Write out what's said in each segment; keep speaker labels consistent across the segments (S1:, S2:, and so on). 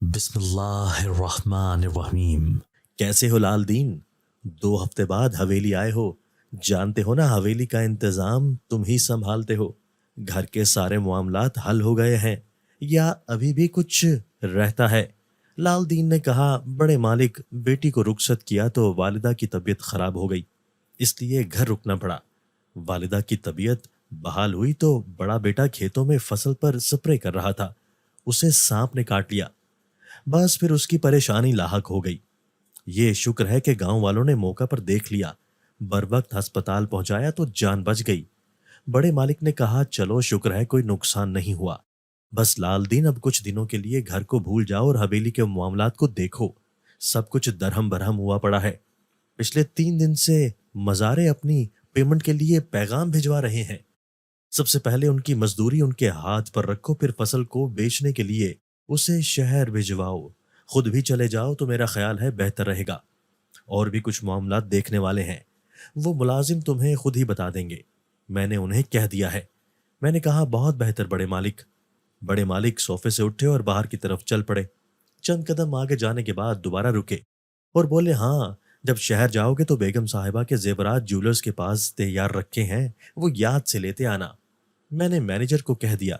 S1: بسم اللہ الرحمن الرحیم۔
S2: کیسے ہو لال دین؟ 2 ہفتے بعد حویلی آئے ہو۔ جانتے ہو نا حویلی کا انتظام تم ہی سنبھالتے ہو۔ گھر کے سارے معاملات حل ہو گئے ہیں یا ابھی بھی کچھ رہتا ہے؟ لال دین نے کہا، بڑے مالک بیٹی کو رخصت کیا تو والدہ کی طبیعت خراب ہو گئی، اس لیے گھر رکنا پڑا۔ والدہ کی طبیعت بحال ہوئی تو بڑا بیٹا کھیتوں میں فصل پر سپرے کر رہا تھا، اسے سانپ نے کاٹ لیا۔ بس پھر اس کی پریشانی لاحق ہو گئی۔ یہ شکر ہے کہ گاؤں والوں نے موقع پر دیکھ لیا، بر وقت ہسپتال پہنچایا تو جان بچ گئی۔ بڑے مالک نے کہا، چلو شکر ہے کوئی نقصان نہیں ہوا۔ بس لال دین اب کچھ دنوں کے لیے گھر کو بھول جاؤ اور حویلی کے معاملات کو دیکھو۔ سب کچھ درہم برہم ہوا پڑا ہے۔ پچھلے 3 دن سے مزارے اپنی پیمنٹ کے لیے پیغام بھجوا رہے ہیں۔ سب سے پہلے ان کی مزدوری ان کے ہاتھ پر رکھو، پھر فصل کو بیچنے کے لیے اسے شہر بھجواؤ۔ خود بھی چلے جاؤ تو میرا خیال ہے بہتر رہے گا۔ اور بھی کچھ معاملات دیکھنے والے ہیں، وہ ملازم تمہیں خود ہی بتا دیں گے، میں نے انہیں کہہ دیا ہے۔ میں نے کہا، بہت بہتر بڑے مالک۔ بڑے مالک صوفے سے اٹھے اور باہر کی طرف چل پڑے۔ چند قدم آگے جانے کے بعد دوبارہ رکے اور بولے، ہاں، جب شہر جاؤ گے تو بیگم صاحبہ کے زیورات جولرز کے پاس تیار رکھے ہیں، وہ یاد سے لیتے آنا۔ میں نے مینیجر کو کہہ دیا،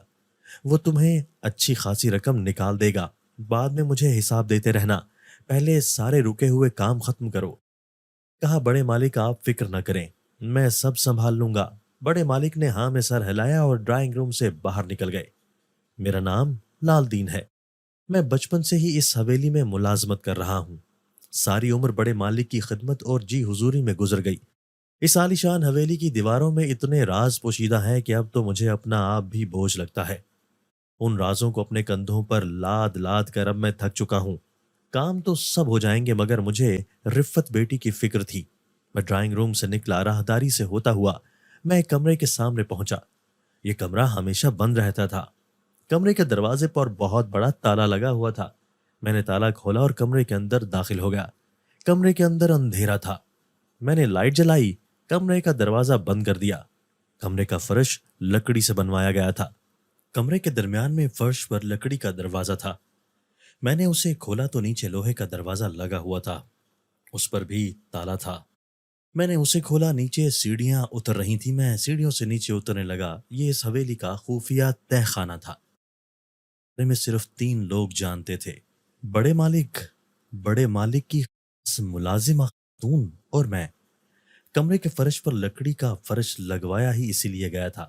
S2: وہ تمہیں اچھی خاصی رقم نکال دے گا، بعد میں مجھے حساب دیتے رہنا، پہلے سارے رکے ہوئے کام ختم کرو۔ کہا، بڑے مالک آپ فکر نہ کریں، میں سب سنبھال لوں گا۔ بڑے مالک نے ہاں میں سر ہلایا اور ڈرائنگ روم سے باہر نکل گئے۔ میرا نام لال دین ہے، میں بچپن سے ہی اس حویلی میں ملازمت کر رہا ہوں۔ ساری عمر بڑے مالک کی خدمت اور جی حضوری میں گزر گئی۔ اس عالیشان حویلی کی دیواروں میں اتنے راز پوشیدہ ہیں کہ اب تو مجھے اپنا آپ بھی بوجھ لگتا ہے۔ ان رازوں کو اپنے کندھوں پر لاد لاد کر اب میں تھک چکا ہوں۔ کام تو سب ہو جائیں گے مگر مجھے رفت بیٹی کی فکر تھی۔ میں ڈرائنگ روم سے نکلا، راہداری سے ہوتا ہوا میں ایک کمرے کے سامنے پہنچا۔ یہ کمرہ ہمیشہ بند رہتا تھا۔ کمرے کے دروازے پر بہت بڑا تالا لگا ہوا تھا۔ میں نے تالا کھولا اور کمرے کے اندر داخل ہو گیا۔ کمرے کے اندر اندھیرا تھا۔ میں نے لائٹ جلائی، کمرے کا دروازہ بند کر دیا۔ کمرے کا فرش لکڑی سے بنوایا گیا تھا۔ کمرے کے درمیان میں فرش پر لکڑی کا دروازہ تھا۔ میں نے اسے کھولا تو نیچے لوہے کا دروازہ لگا ہوا تھا، اس پر بھی تالا تھا۔ میں نے اسے کھولا، نیچے سیڑھیاں اتر رہی تھی، میں سیڑھیوں سے نیچے اترنے لگا۔ یہ اس حویلی کا خفیہ تہ خانہ تھا۔ میں صرف 3 لوگ جانتے تھے، بڑے مالک، بڑے مالک کی ملازمہ خاتون اور میں۔ کمرے کے فرش پر لکڑی کا فرش لگوایا ہی اسی لیے گیا تھا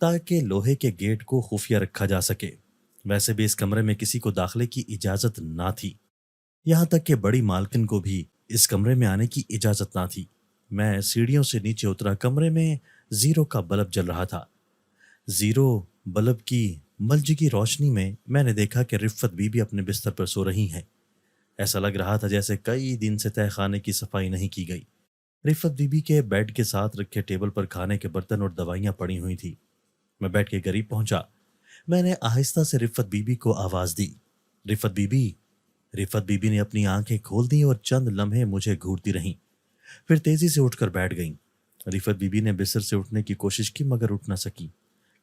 S2: تاکہ لوہے کے گیٹ کو خفیہ رکھا جا سکے۔ ویسے بھی اس کمرے میں کسی کو داخلے کی اجازت نہ تھی، یہاں تک کہ بڑی مالکن کو بھی اس کمرے میں آنے کی اجازت نہ تھی۔ میں سیڑھیوں سے نیچے اترا، کمرے میں زیرو کا بلب جل رہا تھا۔ زیرو بلب کی ملجگی روشنی میں نے دیکھا کہ رفت بی بی اپنے بستر پر سو رہی ہیں۔ ایسا لگ رہا تھا جیسے کئی دن سے تہہ خانے کی صفائی نہیں کی گئی۔ رفت بی بی کے بیڈ کے ساتھ رکھے ٹیبل پر کھانے کے برتن اور دوائیاں پڑی ہوئی تھی۔ میں بیڈ کے قریب پہنچا، میں نے آہستہ سے رفت بی بی کو آواز دی، رفت بی بی۔ رفت بی بی نے اپنی آنکھیں کھول دیں اور چند لمحے مجھے گھورتی رہیں، پھر تیزی سے اٹھ کر بیٹھ گئیں۔ رفت بی بی نے بستر سے اٹھنے کی کوشش کی مگر اٹھ نہ سکی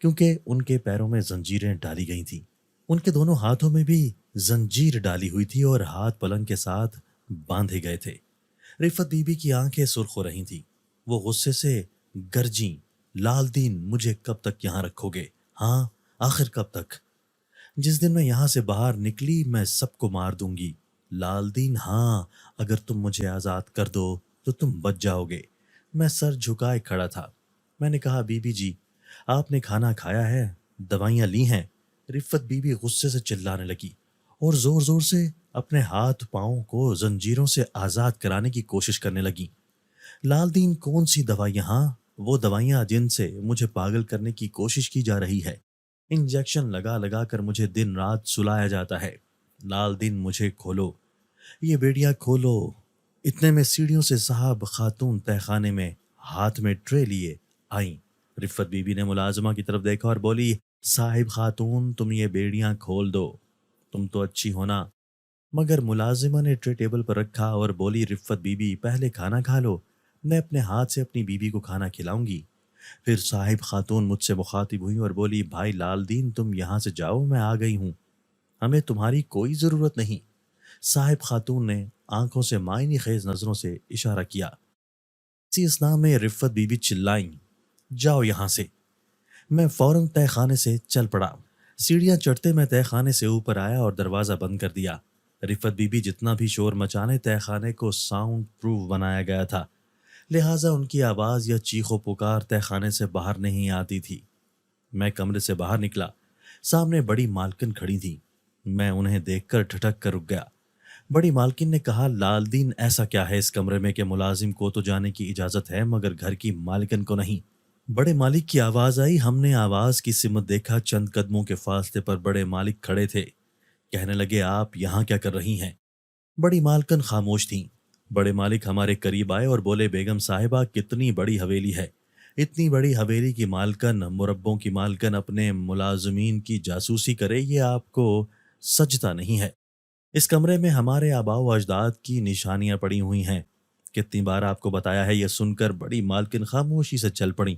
S2: کیونکہ ان کے پیروں میں زنجیریں ڈالی گئی تھیں۔ ان کے دونوں ہاتھوں میں بھی زنجیر ڈالی ہوئی تھی اور ہاتھ پلنگ کے ساتھ باندھے گئے تھے۔ رفت بی بی کی آنکھیں سرخ ہو رہی تھیں، وہ غصے سے گرجیں، لال دین مجھے کب تک یہاں رکھو گے؟ ہاں، آخر کب تک؟ جس دن میں یہاں سے باہر نکلی میں سب کو مار دوں گی۔ لال دین، ہاں، اگر تم مجھے آزاد کر دو تو تم بچ جاؤ گے۔ میں سر جھکائے کھڑا تھا۔ میں نے کہا، بی بی جی، آپ نے کھانا کھایا ہے، دوائیاں لی ہیں؟ رفت بی بی غصے سے چلانے لگی اور زور زور سے اپنے ہاتھ پاؤں کو زنجیروں سے آزاد کرانے کی کوشش کرنے لگی۔ لال دین، کون سی دوائیاں؟ ہاں، وہ دوائیاں جن سے مجھے پاگل کرنے کی کوشش کی جا رہی ہے۔ انجیکشن لگا لگا کر مجھے دن رات سلایا جاتا ہے۔ لال دین، مجھے کھولو، یہ بیڑیاں کھولو۔ اتنے میں سیڑھیوں سے صاحب خاتون تہ خانے میں ہاتھ میں ٹرے لیے آئیں۔ رفت بی بی نے ملازمہ کی طرف دیکھا اور بولی، صاحب خاتون، تم یہ بیڑیاں کھول دو، تم تو اچھی ہونا۔ مگر ملازمہ نے ٹرے ٹیبل پر رکھا اور بولی، رفت بی بی، پہلے کھانا کھا لو، میں اپنے ہاتھ سے اپنی بیوی کو کھانا کھلاؤں گی۔ پھر صاحب خاتون مجھ سے مخاطب ہوئی اور بولی، بھائی لال دین، تم یہاں سے جاؤ، میں آ گئی ہوں۔ ہمیں تمہاری کوئی ضرورت نہیں۔ صاحب خاتون نے آنکھوں سے معنی خیز نظروں سے اشارہ کیا۔ اسی اسنا میں رفت بی بی چلائیں، جاؤ یہاں سے۔ میں فوراً تہہ خانے سے چل پڑا۔ سیڑھیاں چڑھتے میں تہہ خانے سے اوپر آیا اور دروازہ بند کر دیا۔ رفت بی بی جتنا بھی شور مچانے، تہہ خانے کو ساؤنڈ پروف بنایا گیا تھا، لہٰذا ان کی آواز یا چیخ و پکار تہہ خانے سے باہر نہیں آتی تھی۔ میں کمرے سے باہر نکلا، سامنے بڑی مالکن کھڑی تھی۔ میں انہیں دیکھ کر ٹھٹک کر رک گیا۔ بڑی مالکن نے کہا، لال دین ایسا کیا ہے اس کمرے میں کہ ملازم کو تو جانے کی اجازت ہے مگر گھر کی مالکن کو نہیں؟ بڑے مالک کی آواز آئی۔ ہم نے آواز کی سمت دیکھا، چند قدموں کے فاصلے پر بڑے مالک کھڑے تھے۔ کہنے لگے، آپ یہاں کیا کر رہی ہیں؟ بڑی مالکن خاموش تھیں۔ بڑے مالک ہمارے قریب آئے اور بولے، بیگم صاحبہ کتنی بڑی حویلی ہے، اتنی بڑی حویلی کی مالکن، مربوں کی مالکن اپنے ملازمین کی جاسوسی کرے، یہ آپ کو سجتا نہیں ہے۔ اس کمرے میں ہمارے آباء و اجداد کی نشانیاں پڑی ہوئی ہیں، کتنی بار آپ کو بتایا ہے۔ یہ سن کر بڑی مالکن خاموشی سے چل پڑیں۔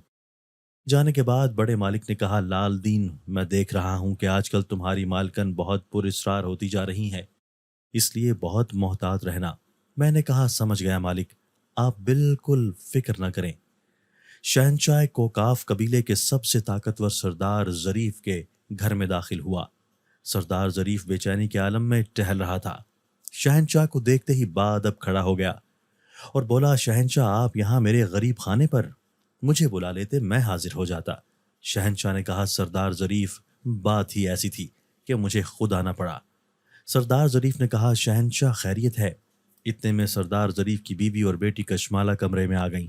S2: جانے کے بعد بڑے مالک نے کہا، لال دین میں دیکھ رہا ہوں کہ آج کل تمہاری مالکن بہت پر اسرار ہوتی جا رہی ہے، اس لیے بہت محتاط رہنا۔ میں نے کہا، سمجھ گیا مالک، آپ بالکل فکر نہ کریں۔ شہنشاہ کوکاف قبیلے کے سب سے طاقتور سردار ظریف کے گھر میں داخل ہوا۔ سردار ظریف بے چینی کے عالم میں ٹہل رہا تھا۔ شہنشاہ کو دیکھتے ہی بادب کھڑا ہو گیا اور بولا، شہنشاہ آپ یہاں میرے غریب خانے پر؟ مجھے بلا لیتے، میں حاضر ہو جاتا۔ شہنشاہ نے کہا، سردار ظریف بات ہی ایسی تھی کہ مجھے خود آنا پڑا۔ سردار ظریف نے کہا، شہنشاہ خیریت ہے؟ اتنے میں سردار ظریف کی بیوی اور بیٹی کشمالہ کمرے میں آ گئیں۔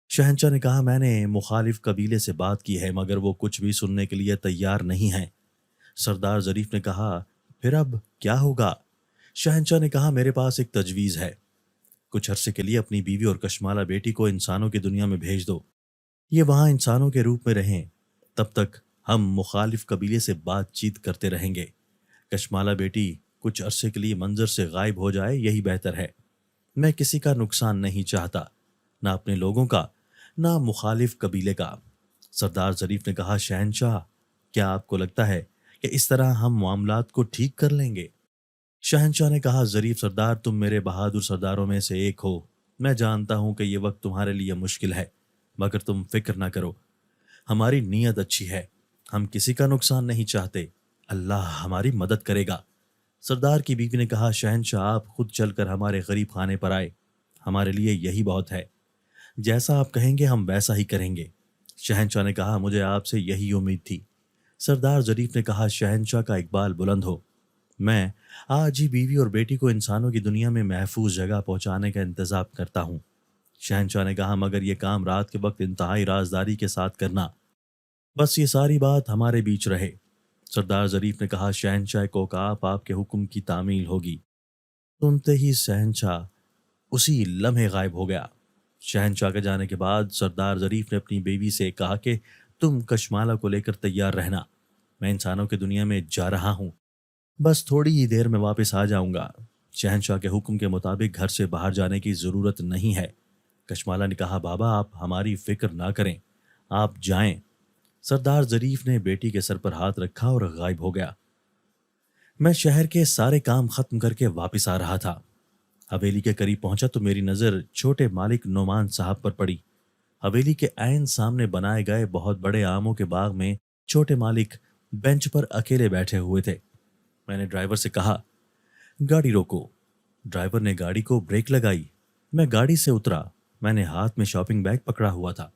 S2: شہنشاہ نے کہا، میں نے مخالف قبیلے سے بات کی ہے مگر وہ کچھ بھی سننے کے لیے تیار نہیں ہیں۔ سردار ظریف نے کہا، پھر اب کیا ہوگا؟ شہنشاہ نے کہا، میرے پاس ایک تجویز ہے۔ کچھ عرصے کے لیے اپنی بیوی اور کشمالہ بیٹی کو انسانوں کی دنیا میں بھیج دو، یہ وہاں انسانوں کے روپ میں رہیں، تب تک ہم مخالف قبیلے سے بات چیت کرتے رہیں گے۔ کشمالہ بیٹی کچھ عرصے کے لیے منظر سے غائب ہو جائے، یہی بہتر ہے۔ میں کسی کا نقصان نہیں چاہتا، نہ اپنے لوگوں کا، نہ مخالف قبیلے کا۔ سردار ظریف نے کہا، شہنشاہ کیا آپ کو لگتا ہے کہ اس طرح ہم معاملات کو ٹھیک کر لیں گے؟ شہنشاہ نے کہا، ظریف سردار تم میرے بہادر سرداروں میں سے ایک ہو، میں جانتا ہوں کہ یہ وقت تمہارے لیے مشکل ہے مگر تم فکر نہ کرو، ہماری نیت اچھی ہے، ہم کسی کا نقصان نہیں چاہتے، اللہ ہماری مدد کرے گا۔ سردار کی بیوی نے کہا، شہنشاہ آپ خود چل کر ہمارے غریب خانے پر آئے، ہمارے لیے یہی بہت ہے، جیسا آپ کہیں گے ہم ویسا ہی کریں گے۔ شہنشاہ نے کہا، مجھے آپ سے یہی امید تھی۔ سردار ظریف نے کہا، شہنشاہ کا اقبال بلند ہو، میں آج ہی بیوی اور بیٹی کو انسانوں کی دنیا میں محفوظ جگہ پہنچانے کا انتظام کرتا ہوں۔ شہنشاہ نے کہا، مگر یہ کام رات کے وقت انتہائی رازداری کے ساتھ کرنا، بس یہ ساری بات ہمارے بیچ رہے۔ سردار ظریف نے کہا، شہنشاہ کوکاف آپ کے حکم کی تعمیل ہوگی۔ سنتے ہی شہنشاہ اسی لمحے غائب ہو گیا۔ شہنشاہ کے جانے کے بعد سردار ظریف نے اپنی بیوی سے کہا کہ تم کشمالہ کو لے کر تیار رہنا، میں انسانوں کی دنیا میں جا رہا ہوں، بس تھوڑی ہی دیر میں واپس آ جاؤں گا۔ شہنشاہ کے حکم کے مطابق گھر سے باہر جانے کی ضرورت نہیں ہے۔ کشمالہ نے کہا، بابا آپ ہماری فکر نہ کریں، آپ جائیں۔ سردار ظریف نے بیٹی کے سر پر ہاتھ رکھا اور غائب ہو گیا۔ میں شہر کے سارے کام ختم کر کے واپس آ رہا تھا۔ حویلی کے قریب پہنچا تو میری نظر چھوٹے مالک نعمان صاحب پر پڑی۔ حویلی کے عین سامنے بنائے گئے بہت بڑے آموں کے باغ میں چھوٹے مالک بینچ پر اکیلے بیٹھے ہوئے تھے۔ میں نے ڈرائیور سے کہا، گاڑی روکو۔ ڈرائیور نے گاڑی کو بریک لگائی۔ میں گاڑی سے اترا، میں نے ہاتھ میں شاپنگ بیگ پکڑا ہوا تھا۔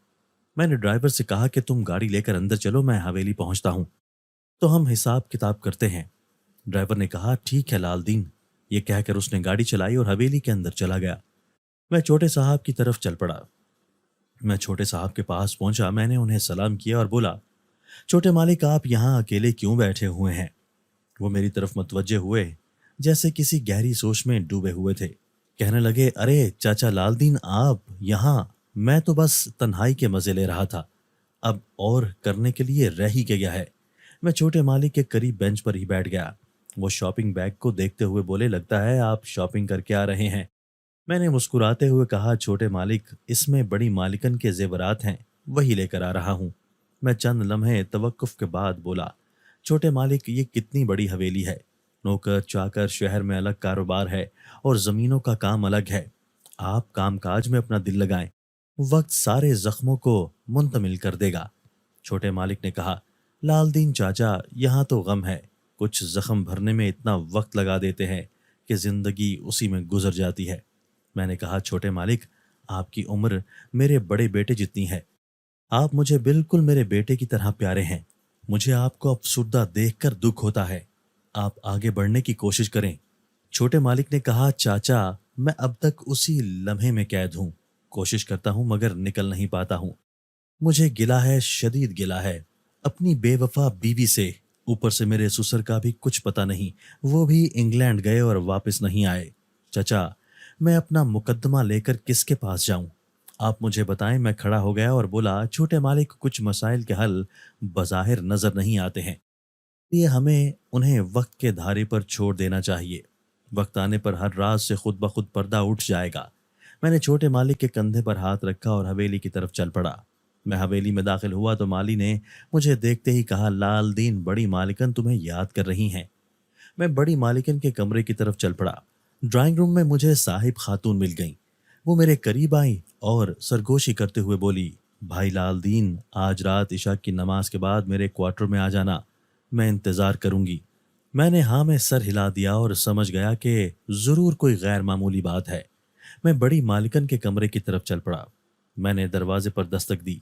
S2: میں نے ڈرائیور سے کہا کہ تم گاڑی لے کر اندر چلو، میں حویلی پہنچتا ہوں تو ہم حساب کتاب کرتے ہیں۔ ڈرائیور نے کہا، ٹھیک ہے لال دین۔ یہ کہہ کر اس نے گاڑی چلائی اور حویلی کے اندر چلا گیا۔ میں چھوٹے صاحب کی طرف چل پڑا۔ میں چھوٹے صاحب کے پاس پہنچا، میں نے انہیں سلام کیا اور بولا، چھوٹے مالک آپ یہاں اکیلے کیوں بیٹھے ہوئے ہیں؟ وہ میری طرف متوجہ ہوئے جیسے کسی گہری سوچ میں ڈوبے ہوئے تھے۔ کہنے لگے، ارے چاچا لال دین آپ یہاں؟ میں تو بس تنہائی کے مزے لے رہا تھا، اب اور کرنے کے لیے رہ ہی گیا ہے۔ میں چھوٹے مالک کے قریب بینچ پر ہی بیٹھ گیا۔ وہ شاپنگ بیگ کو دیکھتے ہوئے بولے، لگتا ہے آپ شاپنگ کر کے آ رہے ہیں۔ میں نے مسکراتے ہوئے کہا، چھوٹے مالک اس میں بڑی مالکن کے زیورات ہیں، وہی لے کر آ رہا ہوں۔ میں چند لمحے توقف کے بعد بولا، چھوٹے مالک یہ کتنی بڑی حویلی ہے، نوکر چاکر شہر میں الگ کاروبار ہے اور زمینوں کا کام الگ ہے. آپ کام کاج میں اپنا دل لگائیں، وقت سارے زخموں کو منتمل کر دے گا. چھوٹے مالک نے کہا، لال دین چاچا یہاں تو غم ہے، کچھ زخم بھرنے میں اتنا وقت لگا دیتے ہیں کہ زندگی اسی میں گزر جاتی ہے. میں نے کہا، چھوٹے مالک آپ کی عمر میرے بڑے بیٹے جتنی ہے، آپ مجھے بالکل میرے بیٹے کی طرح پیارے ہیں. مجھے آپ کو افسردہ دیکھ کر دکھ ہوتا ہے. آپ آگے بڑھنے کی کوشش کریں. چھوٹے مالک نے کہا، چاچا میں اب تک اسی لمحے میں قید ہوں، کوشش کرتا ہوں مگر نکل نہیں پاتا ہوں. مجھے گلہ ہے، شدید گلہ ہے اپنی بے وفا بیوی سے. اوپر سے میرے سسر کا بھی کچھ پتہ نہیں، وہ بھی انگلینڈ گئے اور واپس نہیں آئے. چچا میں اپنا مقدمہ لے کر کس کے پاس جاؤں؟ آپ مجھے بتائیں. میں کھڑا ہو گیا اور بولا، چھوٹے مالک کچھ مسائل کے حل بظاہر نظر نہیں آتے ہیں، یہ ہمیں انہیں وقت کے دھارے پر چھوڑ دینا چاہیے. وقت آنے پر ہر راز سے خود بخود پردہ اٹھ جائے گا. میں نے چھوٹے مالک کے کندھے پر ہاتھ رکھا اور حویلی کی طرف چل پڑا. میں حویلی میں داخل ہوا تو مالی نے مجھے دیکھتے ہی کہا، لال دین بڑی مالکن تمہیں یاد کر رہی ہیں. میں بڑی مالکن کے کمرے کی طرف چل پڑا. ڈرائنگ روم میں مجھے صاحب خاتون مل گئیں. وہ میرے قریب آئیں اور سرگوشی کرتے ہوئے بولی، بھائی لال دین آج رات عشاء کی نماز کے بعد میرے کوارٹر میں آ جانا، میں انتظار کروں گی. میں نے ہاں میں سر ہلا دیا اور سمجھ گیا کہ ضرور کوئی غیر معمولی بات ہے. میں بڑی مالکن کے کمرے کی طرف چل پڑا. میں نے دروازے پر دستک دی.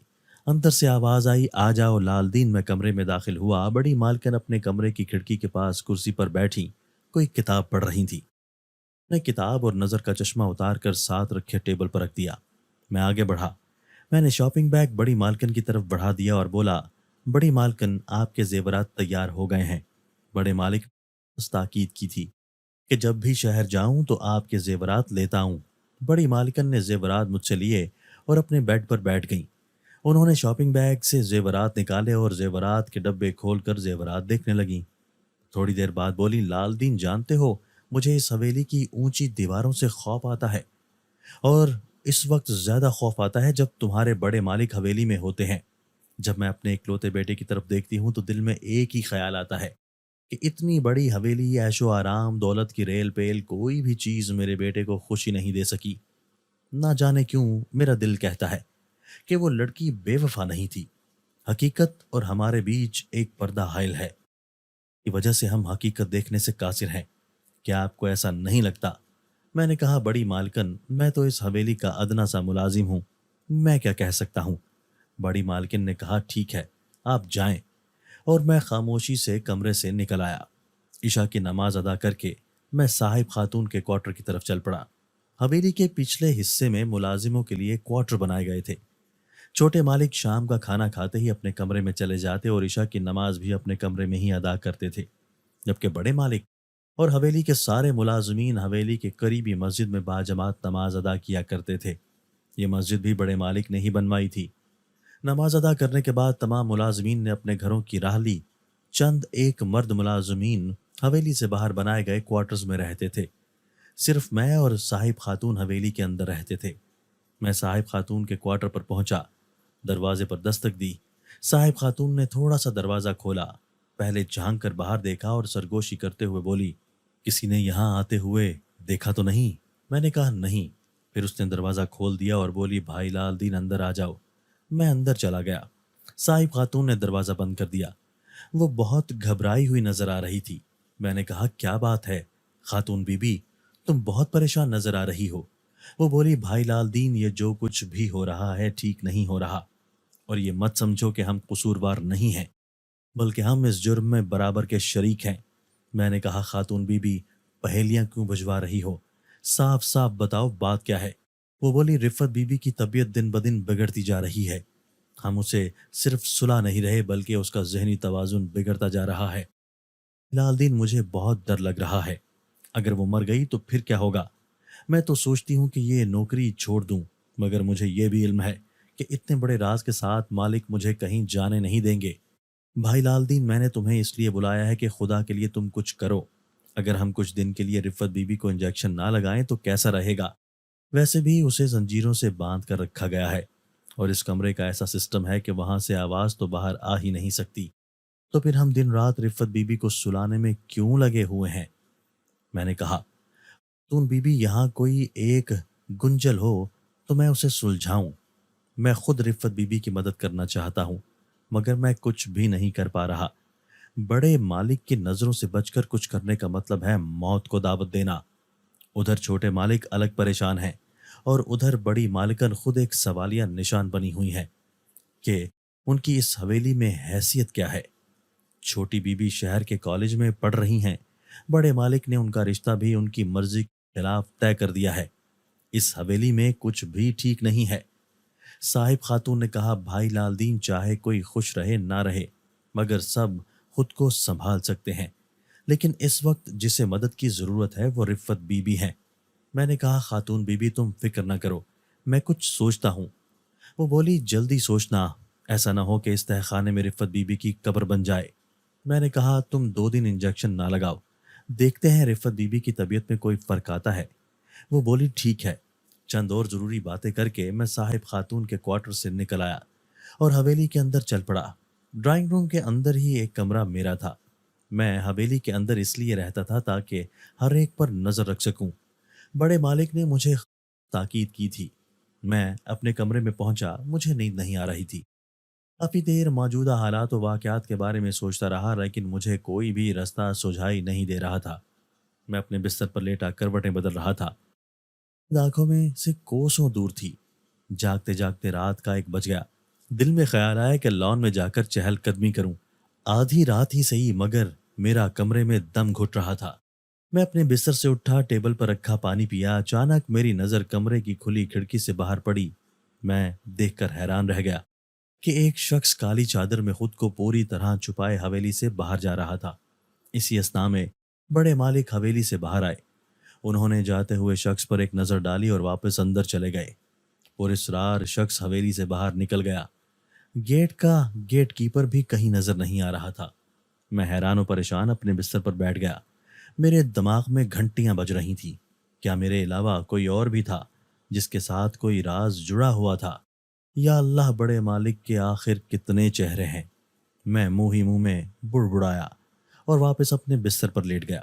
S2: اندر سے آواز آئی، آ جاؤ لال دین. میں کمرے میں داخل ہوا. بڑی مالکن اپنے کمرے کی کھڑکی کے پاس کرسی پر بیٹھی کوئی کتاب پڑھ رہی تھی. میں کتاب اور نظر کا چشمہ اتار کر ساتھ رکھے ٹیبل پر رکھ دیا. میں آگے بڑھا. میں نے شاپنگ بیگ بڑی مالکن کی طرف بڑھا دیا اور بولا، بڑی مالکن آپ کے زیورات تیار ہو گئے ہیں. بڑے مالک اس تاکید کی تھی کہ جب بھی شہر جاؤں تو آپ کے زیورات لیتا ہوں. بڑی مالکن نے زیورات مجھ سے لیے اور اپنے بیڈ پر بیٹھ گئیں. انہوں نے شاپنگ بیگ سے زیورات نکالے اور زیورات کے ڈبے کھول کر زیورات دیکھنے لگیں. تھوڑی دیر بعد بولی، لال دین جانتے ہو مجھے اس حویلی کی اونچی دیواروں سے خوف آتا ہے، اور اس وقت زیادہ خوف آتا ہے جب تمہارے بڑے مالک حویلی میں ہوتے ہیں. جب میں اپنے اکلوتے بیٹے کی طرف دیکھتی ہوں تو دل میں ایک ہی خیال آتا ہے کہ اتنی بڑی حویلی، عیش و آرام، دولت کی ریل پیل، کوئی بھی چیز میرے بیٹے کو خوشی نہیں دے سکی. نہ جانے کیوں میرا دل کہتا ہے کہ وہ لڑکی بے وفا نہیں تھی. حقیقت اور ہمارے بیچ ایک پردہ حائل ہے، کی وجہ سے ہم حقیقت دیکھنے سے قاصر ہیں. کیا آپ کو ایسا نہیں لگتا؟ میں نے کہا، بڑی مالکن میں تو اس حویلی کا ادنا سا ملازم ہوں، میں کیا کہہ سکتا ہوں. بڑی مالکن نے کہا، ٹھیک ہے آپ جائیں. اور میں خاموشی سے کمرے سے نکل آیا. عشاء کی نماز ادا کر کے میں صاحب خاتون کے کوارٹر کی طرف چل پڑا. حویلی کے پچھلے حصے میں ملازموں کے لیے کوارٹر بنائے گئے تھے. چھوٹے مالک شام کا کھانا کھاتے ہی اپنے کمرے میں چلے جاتے اور عشاء کی نماز بھی اپنے کمرے میں ہی ادا کرتے تھے، جبکہ بڑے مالک اور حویلی کے سارے ملازمین حویلی کے قریبی مسجد میں باجماعت نماز ادا کیا کرتے تھے. یہ مسجد بھی بڑے مالک نے ہی بنوائی تھی. نماز ادا کرنے کے بعد تمام ملازمین نے اپنے گھروں کی راہ لی. چند ایک مرد ملازمین حویلی سے باہر بنائے گئے کوارٹرز میں رہتے تھے. صرف میں اور صاحب خاتون حویلی کے اندر رہتے تھے. میں صاحب خاتون کے کوارٹر پر پہنچا، دروازے پر دستک دی. صاحب خاتون نے تھوڑا سا دروازہ کھولا، پہلے جھانک کر باہر دیکھا اور سرگوشی کرتے ہوئے بولی، کسی نے یہاں آتے ہوئے دیکھا تو نہیں؟ میں نے کہا، نہیں. پھر اس نے دروازہ کھول دیا اور بولی، بھائی لال دین اندر آ جاؤ. میں اندر چلا گیا. صاحب خاتون نے دروازہ بند کر دیا. وہ بہت گھبرائی ہوئی نظر آ رہی تھی. میں نے کہا، کیا بات ہے خاتون بی بی، تم بہت پریشان نظر آ رہی ہو. وہ بولی، بھائی لال دین یہ جو کچھ بھی ہو رہا ہے ٹھیک نہیں ہو رہا، اور یہ مت سمجھو کہ ہم قصوروار نہیں ہیں، بلکہ ہم اس جرم میں برابر کے شریک ہیں. میں نے کہا، خاتون بی بی پہیلیاں کیوں بجھوا رہی ہو؟ صاف صاف بتاؤ بات کیا ہے. وہ بولی، رفت بی بی کی طبیعت دن بدن بگڑتی جا رہی ہے. ہم اسے صرف سلا نہیں رہے بلکہ اس کا ذہنی توازن بگڑتا جا رہا ہے. لال دین مجھے بہت ڈر لگ رہا ہے. اگر وہ مر گئی تو پھر کیا ہوگا؟ میں تو سوچتی ہوں کہ یہ نوکری چھوڑ دوں، مگر مجھے یہ بھی علم ہے کہ اتنے بڑے راز کے ساتھ مالک مجھے کہیں جانے نہیں دیں گے. بھائی لال دین میں نے تمہیں اس لیے بلایا ہے کہ خدا کے لیے تم کچھ کرو. اگر ہم کچھ دن کے لیے رفت بی بی کو انجیکشن نہ لگائیں تو کیسا رہے گا؟ ویسے بھی اسے زنجیروں سے باندھ کر رکھا گیا ہے، اور اس کمرے کا ایسا سسٹم ہے کہ وہاں سے آواز تو باہر آ ہی نہیں سکتی. تو پھر ہم دن رات رفت بی بی کو سلانے میں کیوں لگے ہوئے ہیں؟ میں نے کہا، تون بی بی یہاں کوئی ایک گنجل ہو تو میں اسے سلجھاؤں۔ میں خود رفت بی بی کی مدد کرنا چاہتا ہوں، مگر میں کچھ بھی نہیں کر پا رہا۔ بڑے مالک کی نظروں سے بچ کر کچھ کرنے کا مطلب ہے موت کو دعوت دینا۔ ادھر چھوٹے مالک الگ پریشان ہیں، اور ادھر بڑی مالکن خود ایک سوالیہ نشان بنی ہوئی ہیں کہ ان کی اس حویلی میں حیثیت کیا ہے۔ چھوٹی بی بی شہر کے کالج میں پڑھ رہی ہیں، بڑے مالک نے ان کا رشتہ بھی ان کی مرضی کے خلاف طے کر دیا ہے۔ اس حویلی میں کچھ بھی ٹھیک نہیں ہے۔ صاحب خاتون نے کہا، بھائی لال دین چاہے کوئی خوش رہے نہ رہے، مگر سب خود کو سنبھال سکتے ہیں، لیکن اس وقت جسے مدد کی ضرورت ہے وہ رفت بی بی ہے۔ میں نے کہا، خاتون بی بی تم فکر نہ کرو، میں کچھ سوچتا ہوں۔ وہ بولی، جلدی سوچنا، ایسا نہ ہو کہ اس تہخانے میں رفت بی بی کی قبر بن جائے۔ میں نے کہا، تم 2 دن انجیکشن نہ لگاؤ، دیکھتے ہیں رفت بی بی کی طبیعت میں کوئی فرق آتا ہے۔ وہ بولی، ٹھیک ہے۔ چند اور ضروری باتیں کر کے میں صاحب خاتون کے کوارٹر سے نکل آیا اور حویلی کے اندر چل پڑا۔ ڈرائنگ روم کے اندر ہی ایک کمرہ میرا تھا۔ میں حویلی کے اندر اس لیے رہتا تھا تاکہ ہر ایک پر نظر رکھ سکوں۔ بڑے مالک نے مجھے تاکید کی تھی۔ میں اپنے کمرے میں پہنچا، مجھے نیند نہیں آ رہی تھی۔ کافی دیر موجودہ حالات و واقعات کے بارے میں سوچتا رہا، لیکن مجھے کوئی بھی راستہ سجھائی نہیں دے رہا تھا۔ میں اپنے بستر پر لیٹا کروٹیں بدل رہا تھا۔ آنکھوں میں سے کوسوں دور تھی۔ جاگتے جاگتے رات کا 1 بج گیا۔ دل میں خیال آیا کہ لان میں جا کر چہل قدمی کروں۔ آدھی رات ہی صحیح، مگر میرا کمرے میں دم گھٹ رہا تھا۔ میں اپنے بستر سے اٹھا، ٹیبل پر رکھا پانی پیا۔ اچانک میری نظر کمرے کی کھلی کھڑکی سے باہر پڑی۔ میں دیکھ کر حیران رہ گیا کہ ایک شخص کالی چادر میں خود کو پوری طرح چھپائے حویلی سے باہر جا رہا تھا۔ اسی اثنا میں بڑے مالک حویلی سے باہر آئے۔ انہوں نے جاتے ہوئے شخص پر ایک نظر ڈالی اور واپس اندر چلے گئے۔ پراسرار شخص حویلی سے باہر نکل گیا۔ گیٹ کیپر بھی کہیں نظر نہیں آ رہا تھا۔ میں حیران و پریشان اپنے بستر پر بیٹھ گیا۔ میرے دماغ میں گھنٹیاں بج رہی تھیں۔ کیا میرے علاوہ کوئی اور بھی تھا جس کے ساتھ کوئی راز جڑا ہوا تھا؟ یا اللہ، بڑے مالک کے آخر کتنے چہرے ہیں؟ میں منہ ہی منہ میں بڑبڑایا اور واپس اپنے بستر پر لیٹ گیا۔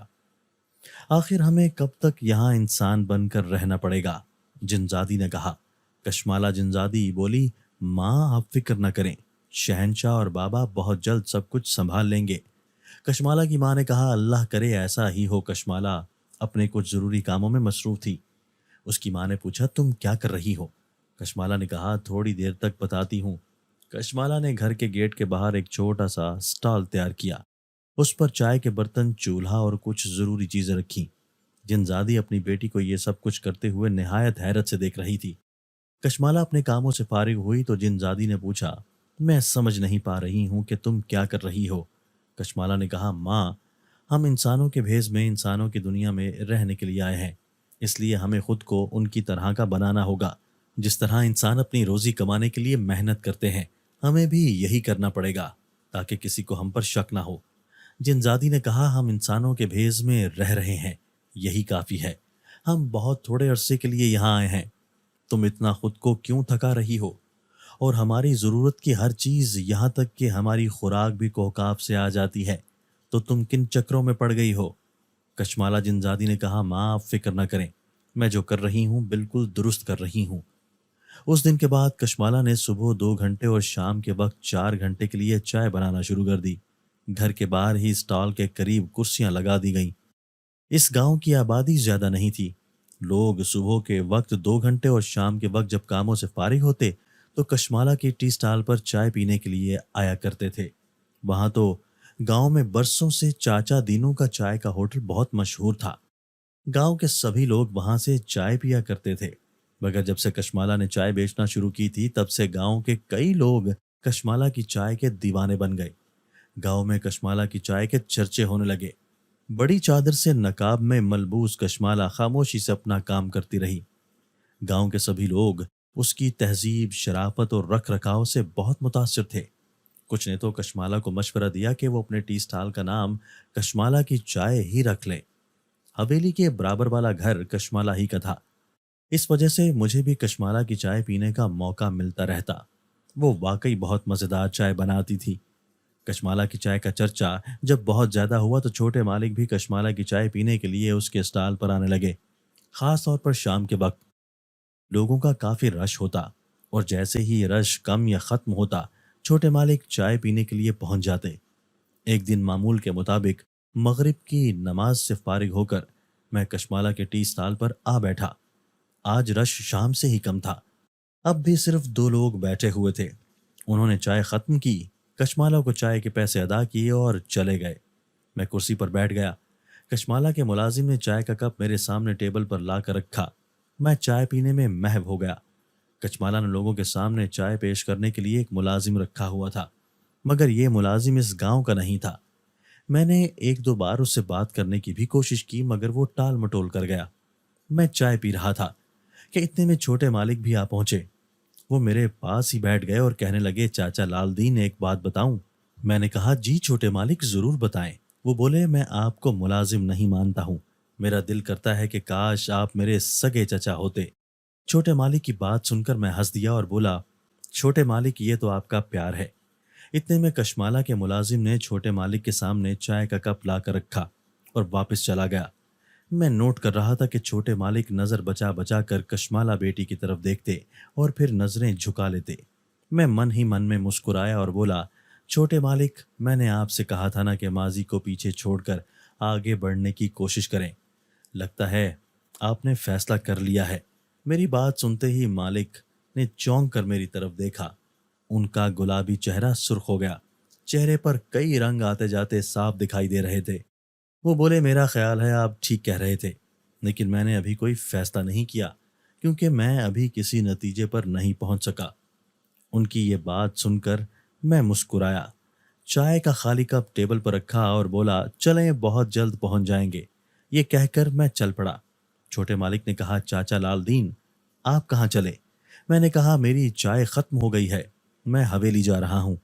S2: آخر ہمیں کب تک یہاں انسان بن کر رہنا پڑے گا؟ جنزادی نے کہا۔ کشمالہ جنزادی بولی، ماں آپ فکر نہ کریں، شہنشاہ اور بابا بہت جلد سب کچھ سنبھال لیں گے۔ کشمالہ کی ماں نے کہا، اللہ کرے ایسا ہی ہو۔ کشمالہ اپنے کچھ ضروری کاموں میں مصروف تھی۔ اس کی ماں نے پوچھا، تم کیا کر رہی ہو؟ کشمالہ نے کہا، تھوڑی دیر تک بتاتی ہوں۔ کشمالہ نے گھر کے گیٹ کے باہر ایک چھوٹا سا سٹال تیار کیا۔ اس پر چائے کے برتن، چولہا اور کچھ ضروری چیزیں رکھیں۔ جنزادی اپنی بیٹی کو یہ سب کچھ کرتے ہوئے نہایت حیرت سے دیکھ رہی تھی۔ کشمالہ اپنے کاموں سے فارغ ہوئی تو جنزادی نے پوچھا، میں سمجھ نہیں پا رہی ہوں کہ تم کیا کر رہی ہو؟ کشمالہ نے کہا، ماں، ہم انسانوں کے بھیس میں انسانوں کی دنیا میں رہنے کے لیے آئے ہیں، اس لیے ہمیں خود کو ان کی طرح کا بنانا ہوگا۔ جس طرح انسان اپنی روزی کمانے کے لیے محنت کرتے ہیں، ہمیں بھی یہی کرنا پڑے گا تاکہ کسی کو ہم پر شک نہ ہو۔ جنزادی نے کہا، ہم انسانوں کے بھیس میں رہ رہے ہیں، یہی کافی ہے۔ ہم بہت تھوڑے عرصے کے لیے یہاں آئے ہیں۔ تم اتنا خود کو کیوں تھکا رہی ہو؟ اور ہماری ضرورت کی ہر چیز، یہاں تک کہ ہماری خوراک بھی کوکاب سے آ جاتی ہے، تو تم کن چکروں میں پڑ گئی ہو؟ کشمالہ جنزادی نے کہا، ماں آپ فکر نہ کریں، میں جو کر رہی ہوں بالکل درست کر رہی ہوں۔ اس دن کے بعد کشمالہ نے صبح 2 گھنٹے اور شام کے وقت 4 گھنٹے کے لیے چائے بنانا شروع کر دی۔ گھر کے باہر ہی اسٹال کے قریب کرسیاں لگا دی گئیں۔ اس گاؤں کی آبادی زیادہ نہیں تھی۔ لوگ صبح کے وقت 2 گھنٹے اور شام کے وقت جب کاموں سے فارغ ہوتے تو کشمالہ کی ٹی اسٹال پر چائے پینے کے لیے آیا کرتے تھے۔ وہاں تو گاؤں میں برسوں سے چاچا دینوں کا چائے کا ہوٹل بہت مشہور تھا۔ گاؤں کے سبھی لوگ وہاں سے چائے پیا کرتے تھے، مگر جب سے کشمالہ نے چائے بیچنا شروع کی تھی تب سے گاؤں کے کئی لوگ کشمالہ کی چائے کے دیوانے بن گئے۔ گاؤں میں کشمالہ کی چائے کے چرچے ہونے لگے۔ بڑی چادر سے نقاب میں ملبوس کشمالہ خاموشی سے اپنا کام کرتی رہی۔ گاؤں کے سبھی لوگ اس کی تہذیب، شرافت اور رکھ رکھاؤ سے بہت متاثر تھے۔ کچھ نے تو کشمالہ کو مشورہ دیا کہ وہ اپنے ٹی اسٹال کا نام کشمالہ کی چائے ہی رکھ لیں۔ حویلی کے برابر والا گھر کشمالہ ہی کا تھا، اس وجہ سے مجھے بھی کشمالہ کی چائے پینے کا موقع ملتا رہتا۔ وہ واقعی بہت مزیدار چائے بناتی تھی۔ کشمالہ کی چائے کا چرچا جب بہت زیادہ ہوا تو چھوٹے مالک بھی کشمالہ کی چائے پینے کے لیے اس کے اسٹال پر آنے لگے۔ خاص طور پر شام کے وقت لوگوں کا کافی رش ہوتا، اور جیسے ہی رش کم یا ختم ہوتا چھوٹے مالک چائے پینے کے لیے پہنچ جاتے۔ ایک دن معمول کے مطابق مغرب کی نماز سے فارغ ہو کر میں کشمالہ کے ٹی اسٹال پر آ بیٹھا۔ آج رش شام سے ہی کم تھا، اب بھی صرف 2 لوگ بیٹھے ہوئے تھے۔ انہوں نے چائے ختم کی، کشمالہ کو چائے کے پیسے ادا کیے اور چلے گئے۔ میں کرسی پر بیٹھ گیا۔ کشمالہ کے ملازم نے چائے کا کپ میرے سامنے ٹیبل پر لا کر رکھا۔ میں چائے پینے میں محو ہو گیا۔ کچمالہ نے لوگوں کے سامنے چائے پیش کرنے کے لیے ایک ملازم رکھا ہوا تھا، مگر یہ ملازم اس گاؤں کا نہیں تھا۔ میں نے 1-2 بار اس سے بات کرنے کی بھی کوشش کی، مگر وہ ٹال مٹول کر گیا۔ میں چائے پی رہا تھا کہ اتنے میں چھوٹے مالک بھی آ پہنچے۔ وہ میرے پاس ہی بیٹھ گئے اور کہنے لگے، چاچا لال دین ایک بات بتاؤں؟ میں نے کہا، جی چھوٹے مالک ضرور بتائیں۔ وہ بولے، میں آپ کو ملازم نہیں مانتا ہوں، میرا دل کرتا ہے کہ کاش آپ میرے سگے چچا ہوتے۔ چھوٹے مالک کی بات سن کر میں ہنس دیا اور بولا، چھوٹے مالک یہ تو آپ کا پیار ہے۔ اتنے میں کشمالہ کے ملازم نے چھوٹے مالک کے سامنے چائے کا کپ لا کر رکھا اور واپس چلا گیا۔ میں نوٹ کر رہا تھا کہ چھوٹے مالک نظر بچا بچا کر کشمالہ بیٹی کی طرف دیکھتے اور پھر نظریں جھکا لیتے۔ میں من ہی من میں مسکرایا اور بولا، چھوٹے مالک، میں نے آپ سے کہا تھا نا کہ ماضی کو پیچھے چھوڑ کر آگے بڑھنے کی کوشش کریں۔ لگتا ہے آپ نے فیصلہ کر لیا ہے۔ میری بات سنتے ہی مالک نے چونک کر میری طرف دیکھا۔ ان کا گلابی چہرہ سرخ ہو گیا، چہرے پر کئی رنگ آتے جاتے صاف دکھائی دے رہے تھے۔ وہ بولے، میرا خیال ہے آپ ٹھیک کہہ رہے تھے، لیکن میں نے ابھی کوئی فیصلہ نہیں کیا کیونکہ میں ابھی کسی نتیجے پر نہیں پہنچ سکا۔ ان کی یہ بات سن کر میں مسکرایا، چائے کا خالی کپ ٹیبل پر رکھا اور بولا، چلیں بہت جلد پہنچ جائیں گے۔ یہ کہہ کر میں چل پڑا۔ چھوٹے مالک نے کہا، چاچا لال دین آپ کہاں چلے؟ میں نے کہا، میری چائے ختم ہو گئی ہے، میں حویلی جا رہا ہوں۔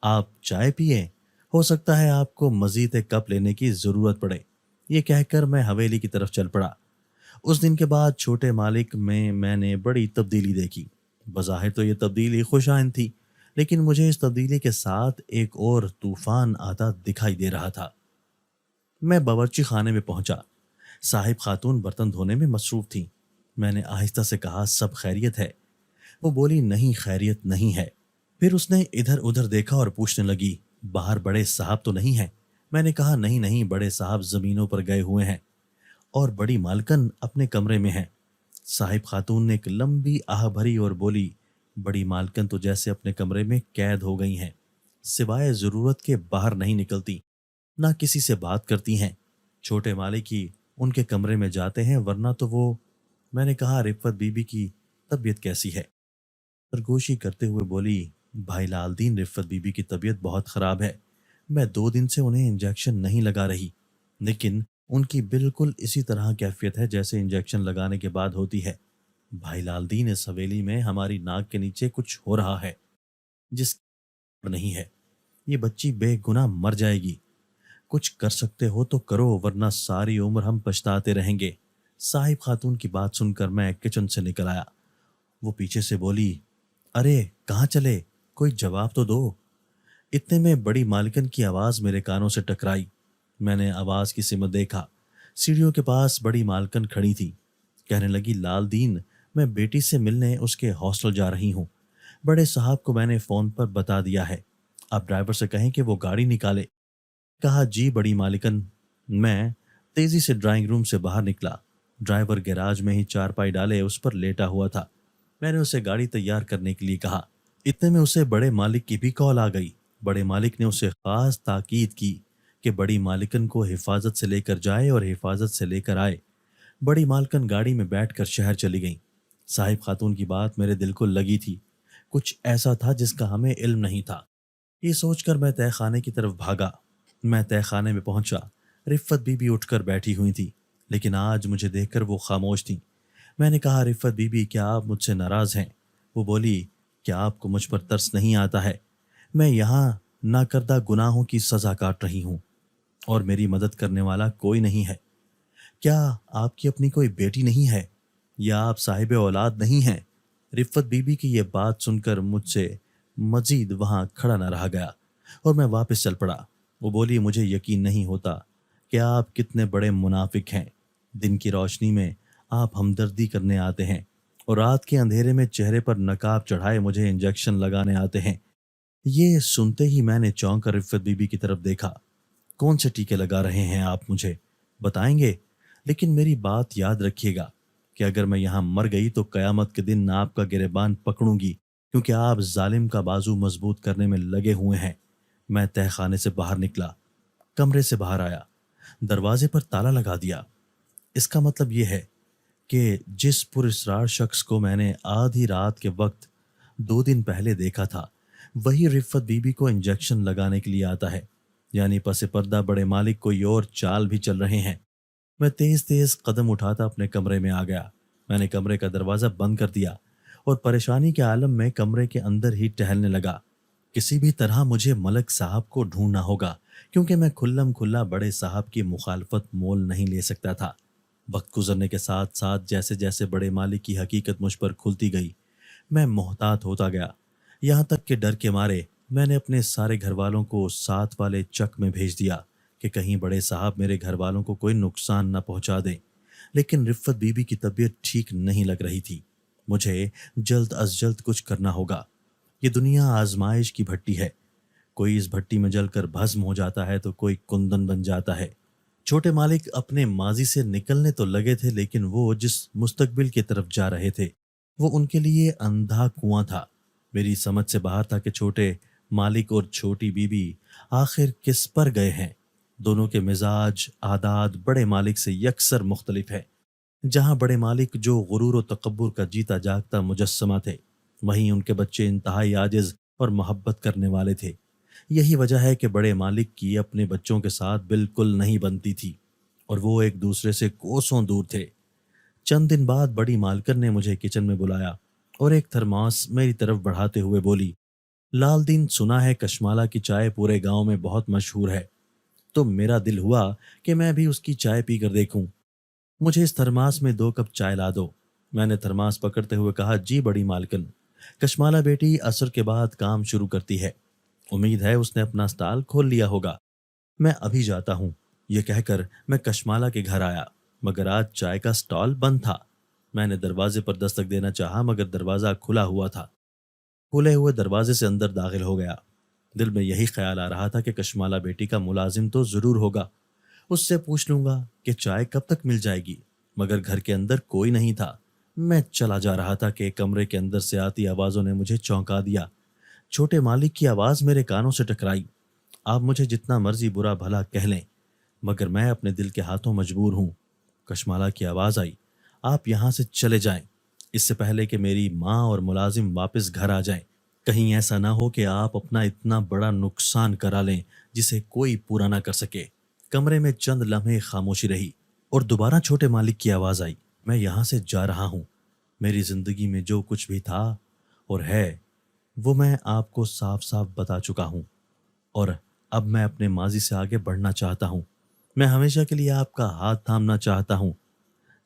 S2: آپ چائے پیئیں، ہو سکتا ہے آپ کو مزید ایک کپ لینے کی ضرورت پڑے۔ یہ کہہ کر میں حویلی کی طرف چل پڑا۔ اس دن کے بعد چھوٹے مالک میں نے بڑی تبدیلی دیکھی۔ بظاہر تو یہ تبدیلی خوش آئند تھی، لیکن مجھے اس تبدیلی کے ساتھ ایک اور طوفان آتا دکھائی دے رہا تھا۔ میں باورچی خانے میں پہنچا۔ صاحب خاتون برتن دھونے میں مصروف تھیں۔ میں نے آہستہ سے کہا، سب خیریت ہے؟ وہ بولی، نہیں خیریت نہیں ہے۔ پھر اس نے ادھر ادھر دیکھا اور پوچھنے لگی، باہر بڑے صاحب تو نہیں ہیں؟ میں نے کہا، نہیں نہیں، بڑے صاحب زمینوں پر گئے ہوئے ہیں اور بڑی مالکن اپنے کمرے میں ہیں۔ صاحب خاتون نے ایک لمبی آہ بھری اور بولی، بڑی مالکن تو جیسے اپنے کمرے میں قید ہو گئی ہیں، سوائے ضرورت کے باہر نہیں نکلتی، نہ کسی سے بات کرتی ہیں۔ چھوٹے مالک ہی ان کے کمرے میں جاتے ہیں، ورنہ تو وہ… میں نے کہا، رفت بی بی کی طبیعت کیسی ہے؟ سرگوشی کرتے ہوئے بولی، بھائی لال دین، رفت بی بی کی طبیعت بہت خراب ہے، میں 2 دن سے انہیں انجیکشن نہیں لگا رہی، لیکن ان کی بالکل اسی طرح کیفیت ہے جیسے انجیکشن لگانے کے بعد ہوتی ہے۔ بھائی لال دین، اس حویلی میں ہماری ناک کے نیچے کچھ ہو رہا ہے جس نہیں ہے، یہ بچی بے گناہ مر جائے گی، کچھ کر سکتے ہو تو کرو، ورنہ ساری عمر ہم پچھتاتے رہیں گے۔ صاحب خاتون کی بات سن کر میں کچن سے نکل آیا۔ وہ پیچھے سے بولی، ارے کہاں چلے؟ کوئی جواب تو دو۔ اتنے میں بڑی مالکن کی آواز میرے کانوں سے ٹکرائی۔ میں نے آواز کی سمت دیکھا، سیڑھیوں کے پاس بڑی مالکن کھڑی تھی۔ کہنے لگی، لال دین، میں بیٹی سے ملنے اس کے ہاسٹل جا رہی ہوں، بڑے صاحب کو میں نے فون پر بتا دیا ہے، آپ ڈرائیور سے کہیں کہ وہ گاڑی نکالے۔ کہا، جی بڑی مالکن۔ میں تیزی سے ڈرائنگ روم سے باہر نکلا۔ ڈرائیور گیراج میں ہی چارپائی ڈالے اس پر لیٹا ہوا تھا۔ میں نے اسے گاڑی تیار کرنے کے لیے کہا۔ اتنے میں اسے بڑے مالک کی بھی کال آ گئی۔ بڑے مالک نے اسے خاص تاکید کی کہ بڑی مالکن کو حفاظت سے لے کر جائے اور حفاظت سے لے کر آئے۔ بڑی مالکن گاڑی میں بیٹھ کر شہر چلی گئیں۔ صاحب خاتون کی بات میرے دل کو لگی تھی، کچھ ایسا تھا جس کا ہمیں علم نہیں تھا۔ یہ سوچ کر میں تہہ خانے کی طرف بھاگا۔ میں تہہ خانے میں پہنچا۔ رفت بی بی اٹھ کر بیٹھی ہوئی تھی، لیکن آج مجھے دیکھ کر وہ خاموش تھی۔ میں نے کہا، رفت بی بی، کیا آپ مجھ سے ناراض ہیں؟ وہ بولی، کیا آپ کو مجھ پر ترس نہیں آتا ہے؟ میں یہاں ناکردہ گناہوں کی سزا کاٹ رہی ہوں اور میری مدد کرنے والا کوئی نہیں ہے۔ کیا آپ کی اپنی کوئی بیٹی نہیں ہے یا آپ صاحب اولاد نہیں ہیں؟ رفت بی بی کی یہ بات سن کر مجھ سے مزید وہاں کھڑا نہ رہا گیا۔ اور میں واپس چل پڑا۔ وہ بولی مجھے یقین نہیں ہوتا کہ آپ کتنے بڑے منافق ہیں۔ دن کی روشنی میں آپ ہمدردی کرنے آتے ہیں اور رات کے اندھیرے میں چہرے پر نقاب چڑھائے مجھے انجیکشن لگانے آتے ہیں۔ یہ سنتے ہی میں نے چونک کر رفت بی بی کی طرف دیکھا۔ کون سے ٹیکے لگا رہے ہیں آپ مجھے بتائیں گے؟ لیکن میری بات یاد رکھیے گا کہ اگر میں یہاں مر گئی تو قیامت کے دن آپ کا گریبان پکڑوں گی، کیونکہ آپ ظالم کا بازو مضبوط کرنے میں لگے ہوئے ہیں۔ میں تہہ خانے سے باہر نکلا، کمرے سے باہر آیا، دروازے پر تالا لگا دیا۔ اس کا مطلب یہ ہے کہ جس پراسرار شخص کو میں نے آدھی رات کے وقت 2 دن پہلے دیکھا تھا، وہی رفت بی بی کو انجیکشن لگانے کے لیے آتا ہے۔ یعنی پس پردہ بڑے مالک کوئی اور چال بھی چل رہے ہیں۔ میں تیز تیز قدم اٹھاتا اپنے کمرے میں آ گیا۔ میں نے کمرے کا دروازہ بند کر دیا اور پریشانی کے عالم میں کمرے کے اندر ہی ٹہلنے لگا۔ کسی بھی طرح مجھے ملک صاحب کو ڈھونڈنا ہوگا، کیونکہ میں کھلم کھلا بڑے صاحب کی مخالفت مول نہیں لے سکتا تھا۔ وقت گزرنے کے ساتھ ساتھ جیسے جیسے بڑے مالک کی حقیقت مجھ پر کھلتی گئی، میں محتاط ہوتا گیا، یہاں تک کہ ڈر کے مارے میں نے اپنے سارے گھر والوں کو ساتھ والے چک میں بھیج دیا کہ کہیں بڑے صاحب میرے گھر والوں کو کوئی نقصان نہ پہنچا دیں۔ لیکن رفت بی بی کی طبیعت ٹھیک نہیں لگ رہی تھی۔ مجھے جلد از جلد کچھ کرنا ہوگا۔ یہ دنیا آزمائش کی بھٹی ہے، کوئی اس بھٹی میں جل کر بھسم ہو جاتا ہے تو کوئی کندن بن جاتا ہے۔ چھوٹے مالک اپنے ماضی سے نکلنے تو لگے تھے، لیکن وہ جس مستقبل کی طرف جا رہے تھے وہ ان کے لیے اندھا کنواں تھا۔ میری سمجھ سے باہر تھا کہ چھوٹے مالک اور چھوٹی بی بی آخر کس پر گئے ہیں۔ دونوں کے مزاج عادات بڑے مالک سے یکسر مختلف ہے۔ جہاں بڑے مالک جو غرور و تکبر کا جیتا جاگتا مجسمہ تھے، وہیں ان کے بچے انتہائی عاجز اور محبت کرنے والے تھے۔ یہی وجہ ہے کہ بڑے مالک کی اپنے بچوں کے ساتھ بالکل نہیں بنتی تھی اور وہ ایک دوسرے سے کوسوں دور تھے۔ چند دن بعد بڑی مالکن نے مجھے کچن میں بلایا اور ایک تھرماس میری طرف بڑھاتے ہوئے بولی، لال دین، سنا ہے کشمالہ کی چائے پورے گاؤں میں بہت مشہور ہے، تو میرا دل ہوا کہ میں بھی اس کی چائے پی کر دیکھوں۔ مجھے اس تھرماس میں 2 کپ چائے لا دو۔ میں نے تھرماس پکڑتے ہوئے کہا، جی بڑی مالکن، کشمالہ بیٹی عصر کے بعد کام شروع کرتی ہے، امید ہے اس نے اپنا اسٹال کھول لیا ہوگا، میں ابھی جاتا ہوں۔ یہ کہہ کر میں کشمالہ کے گھر آیا، مگر آج چائے کا اسٹال بند تھا۔ میں نے دروازے پر دستک دینا چاہا مگر دروازہ کھلا ہوا تھا۔ کھلے ہوئے دروازے سے اندر داخل ہو گیا۔ دل میں یہی خیال آ رہا تھا کہ کشمالہ بیٹی کا ملازم تو ضرور ہوگا، اس سے پوچھ لوں گا کہ چائے کب تک مل جائے گی، مگر گھر کے اندر کوئی نہیں تھا۔ میں چلا جا رہا تھا کہ کمرے کے اندر سے آتی آوازوں نے مجھے چونکا دیا۔ چھوٹے مالک کی آواز میرے کانوں سے ٹکرائی، آپ مجھے جتنا مرضی برا بھلا کہہ لیں مگر میں اپنے دل کے ہاتھوں مجبور ہوں۔ کشمالہ کی آواز آئی، آپ یہاں سے چلے جائیں اس سے پہلے کہ میری ماں اور ملازم واپس گھر آ جائیں۔ کہیں ایسا نہ ہو کہ آپ اپنا اتنا بڑا نقصان کرا لیں جسے کوئی پورا نہ کر سکے۔ کمرے میں چند لمحے خاموشی رہی اور دوبارہ چھوٹے مالک کی آواز آئی، میں یہاں سے جا رہا ہوں۔ میری زندگی میں جو کچھ بھی تھا اور ہے وہ میں آپ کو صاف صاف بتا چکا ہوں، اور اب میں اپنے ماضی سے آگے بڑھنا چاہتا ہوں۔ میں ہمیشہ کے لیے آپ کا ہاتھ تھامنا چاہتا ہوں۔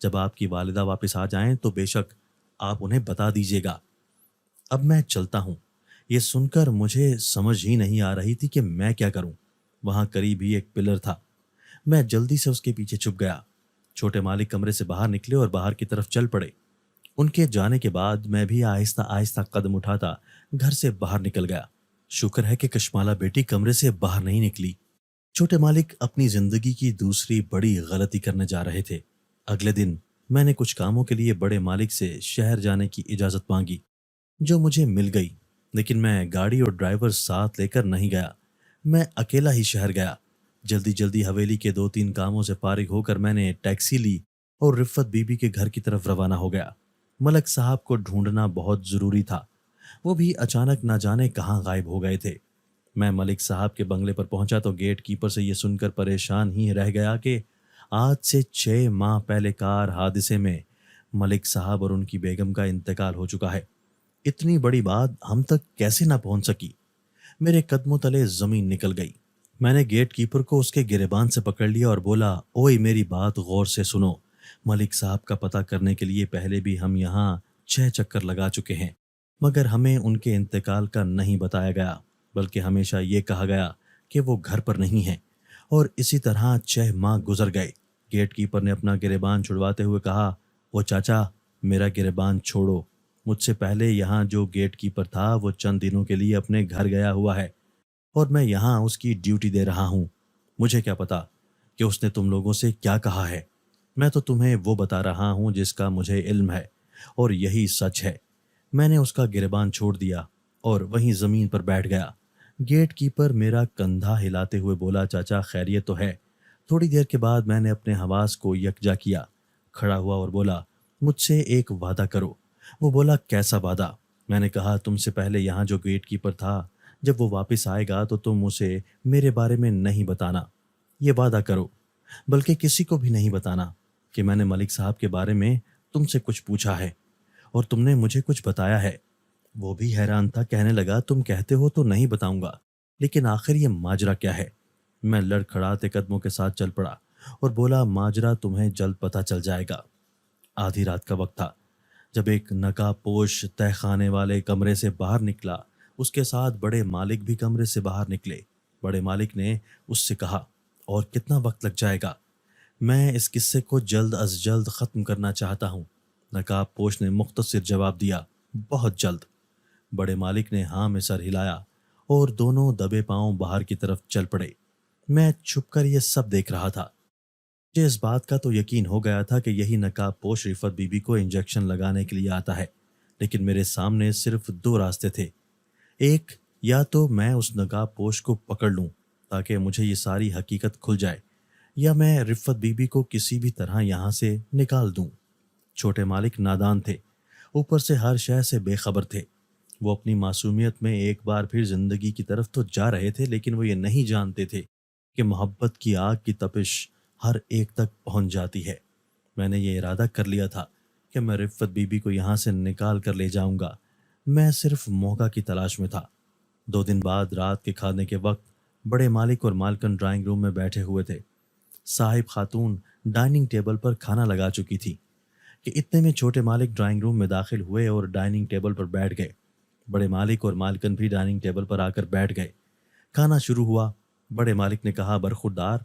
S2: جب آپ کی والدہ واپس آ جائیں تو بے شک آپ انہیں بتا دیجیے گا۔ اب میں چلتا ہوں۔ یہ سن کر مجھے سمجھ ہی نہیں آ رہی تھی کہ میں کیا کروں۔ وہاں قریب ہی ایک پلر تھا، میں جلدی سے اس کے پیچھے چھپ گیا۔ چھوٹے مالک کمرے سے باہر نکلے اور باہر کی طرف چل پڑے۔ ان کے جانے کے بعد میں بھی آہستہ آہستہ قدم اٹھاتا گھر سے باہر نکل گیا۔ شکر ہے کہ کشمالہ بیٹی کمرے سے باہر نہیں نکلی۔ چھوٹے مالک اپنی زندگی کی دوسری بڑی غلطی کرنے جا رہے تھے۔ اگلے دن میں نے کچھ کاموں کے لیے بڑے مالک سے شہر جانے کی اجازت مانگی، جو مجھے مل گئی، لیکن میں گاڑی اور ڈرائیور ساتھ لے کر نہیں گیا، میں اکیلا ہی شہر گیا۔ جلدی جلدی حویلی کے 2-3 کاموں سے فارغ ہو کر میں نے ٹیکسی لی اور رفت بی بی کے گھر کی طرف روانہ ہو گیا۔ ملک صاحب کو ڈھونڈنا بہت ضروری تھا، وہ بھی اچانک نہ جانے کہاں غائب ہو گئے تھے۔ میں ملک صاحب کے بنگلے پر پہنچا تو گیٹ کیپر سے یہ سن کر پریشان ہی رہ گیا کہ آج سے 6 ماہ پہلے کار حادثے میں ملک صاحب اور ان کی بیگم کا انتقال ہو چکا ہے۔ اتنی بڑی بات ہم تک کیسے نہ پہنچ سکی؟ میرے قدموں تلے زمین نکل گئی۔ میں نے گیٹ کیپر کو اس کے گریبان سے پکڑ لیا اور بولا، اوئے میری بات غور سے سنو، ملک صاحب کا پتہ کرنے کے لیے پہلے بھی ہم یہاں 6 چکر لگا چکے ہیں، مگر ہمیں ان کے انتقال کا نہیں بتایا گیا۔ بلکہ ہمیشہ یہ کہا گیا کہ وہ گھر پر نہیں ہیں، اور اسی طرح 6 ماہ گزر گئے۔ گیٹ کیپر نے اپنا گریبان چھڑواتے ہوئے کہا، وہ چاچا میرا گریبان چھوڑو، مجھ سے پہلے یہاں جو گیٹ کیپر تھا وہ چند دنوں کے لیے اپنے گھر گیا ہوا ہے اور میں یہاں اس کی ڈیوٹی دے رہا ہوں۔ مجھے کیا پتا کہ اس نے تم لوگوں سے کیا کہا ہے، میں تو تمہیں وہ بتا رہا ہوں جس کا مجھے علم ہے، اور یہی سچ ہے۔ میں نے اس کا گریبان چھوڑ دیا اور وہیں زمین پر بیٹھ گیا۔ گیٹ کیپر میرا کندھا ہلاتے ہوئے بولا، چاچا خیریت تو ہے؟ تھوڑی دیر کے بعد میں نے اپنے حواس کو یکجا کیا، کھڑا ہوا اور بولا، مجھ سے ایک وعدہ کرو۔ وہ بولا، کیسا وعدہ؟ میں نے کہا، تم سے پہلے یہاں جو گیٹ کیپر تھا، جب وہ واپس آئے گا تو تم اسے میرے بارے میں نہیں بتانا، یہ وعدہ کرو، بلکہ کسی کو بھی نہیں بتانا کہ میں نے ملک صاحب کے بارے میں تم سے کچھ پوچھا ہے اور تم نے مجھے کچھ بتایا ہے۔ وہ بھی حیران تھا، کہنے لگا، تم کہتے ہو تو نہیں بتاؤں گا، لیکن آخر یہ ماجرا کیا ہے؟ میں لڑکھڑاتے قدموں کے ساتھ چل پڑا اور بولا، ماجرا تمہیں جلد پتہ چل جائے گا۔ آدھی رات کا وقت تھا جب ایک نقاب پوش تہ خانے والے کمرے سے باہر نکلا، اس کے ساتھ بڑے مالک بھی کمرے سے باہر نکلے۔ بڑے مالک نے اس سے کہا، اور کتنا وقت لگ جائے گا؟ میں اس قصے کو جلد از جلد ختم کرنا چاہتا ہوں۔ نقاب پوش نے مختصر جواب دیا، بہت جلد۔ بڑے مالک نے ہاں میں سر ہلایا اور دونوں دبے پاؤں باہر کی طرف چل پڑے۔ میں چھپ کر یہ سب دیکھ رہا تھا۔ مجھے اس بات کا تو یقین ہو گیا تھا کہ یہی نقاب پوش رفت بی بی کو انجیکشن لگانے کے لیے آتا ہے، لیکن میرے سامنے صرف 2 راستے تھے۔ ایک، یا تو میں اس نقاب پوش کو پکڑ لوں تاکہ مجھے یہ ساری حقیقت کھل جائے، یا میں رفت بی بی کو کسی بھی طرح یہاں سے نکال دوں۔ چھوٹے مالک نادان تھے، اوپر سے ہر شے سے بے خبر تھے۔ وہ اپنی معصومیت میں ایک بار پھر زندگی کی طرف تو جا رہے تھے، لیکن وہ یہ نہیں جانتے تھے کہ محبت کی آگ کی تپش ہر ایک تک پہنچ جاتی ہے۔ میں نے یہ ارادہ کر لیا تھا کہ میں رفت بی بی کو یہاں سے نکال کر لے جاؤں گا۔ میں صرف موقع کی تلاش میں تھا۔ 2 دن بعد رات کے کھانے کے وقت بڑے مالک اور مالکن ڈرائنگ روم میں بیٹھے ہوئے تھے۔ صاحب خاتون ڈائننگ ٹیبل پر کھانا لگا چکی تھی کہ اتنے میں چھوٹے مالک ڈرائنگ روم میں داخل ہوئے اور ڈائننگ ٹیبل پر بیٹھ گئے۔ بڑے مالک اور مالکن بھی ڈائننگ ٹیبل پر آ کر بیٹھ گئے۔ کھانا شروع ہوا۔ بڑے مالک نے کہا، برخوردار،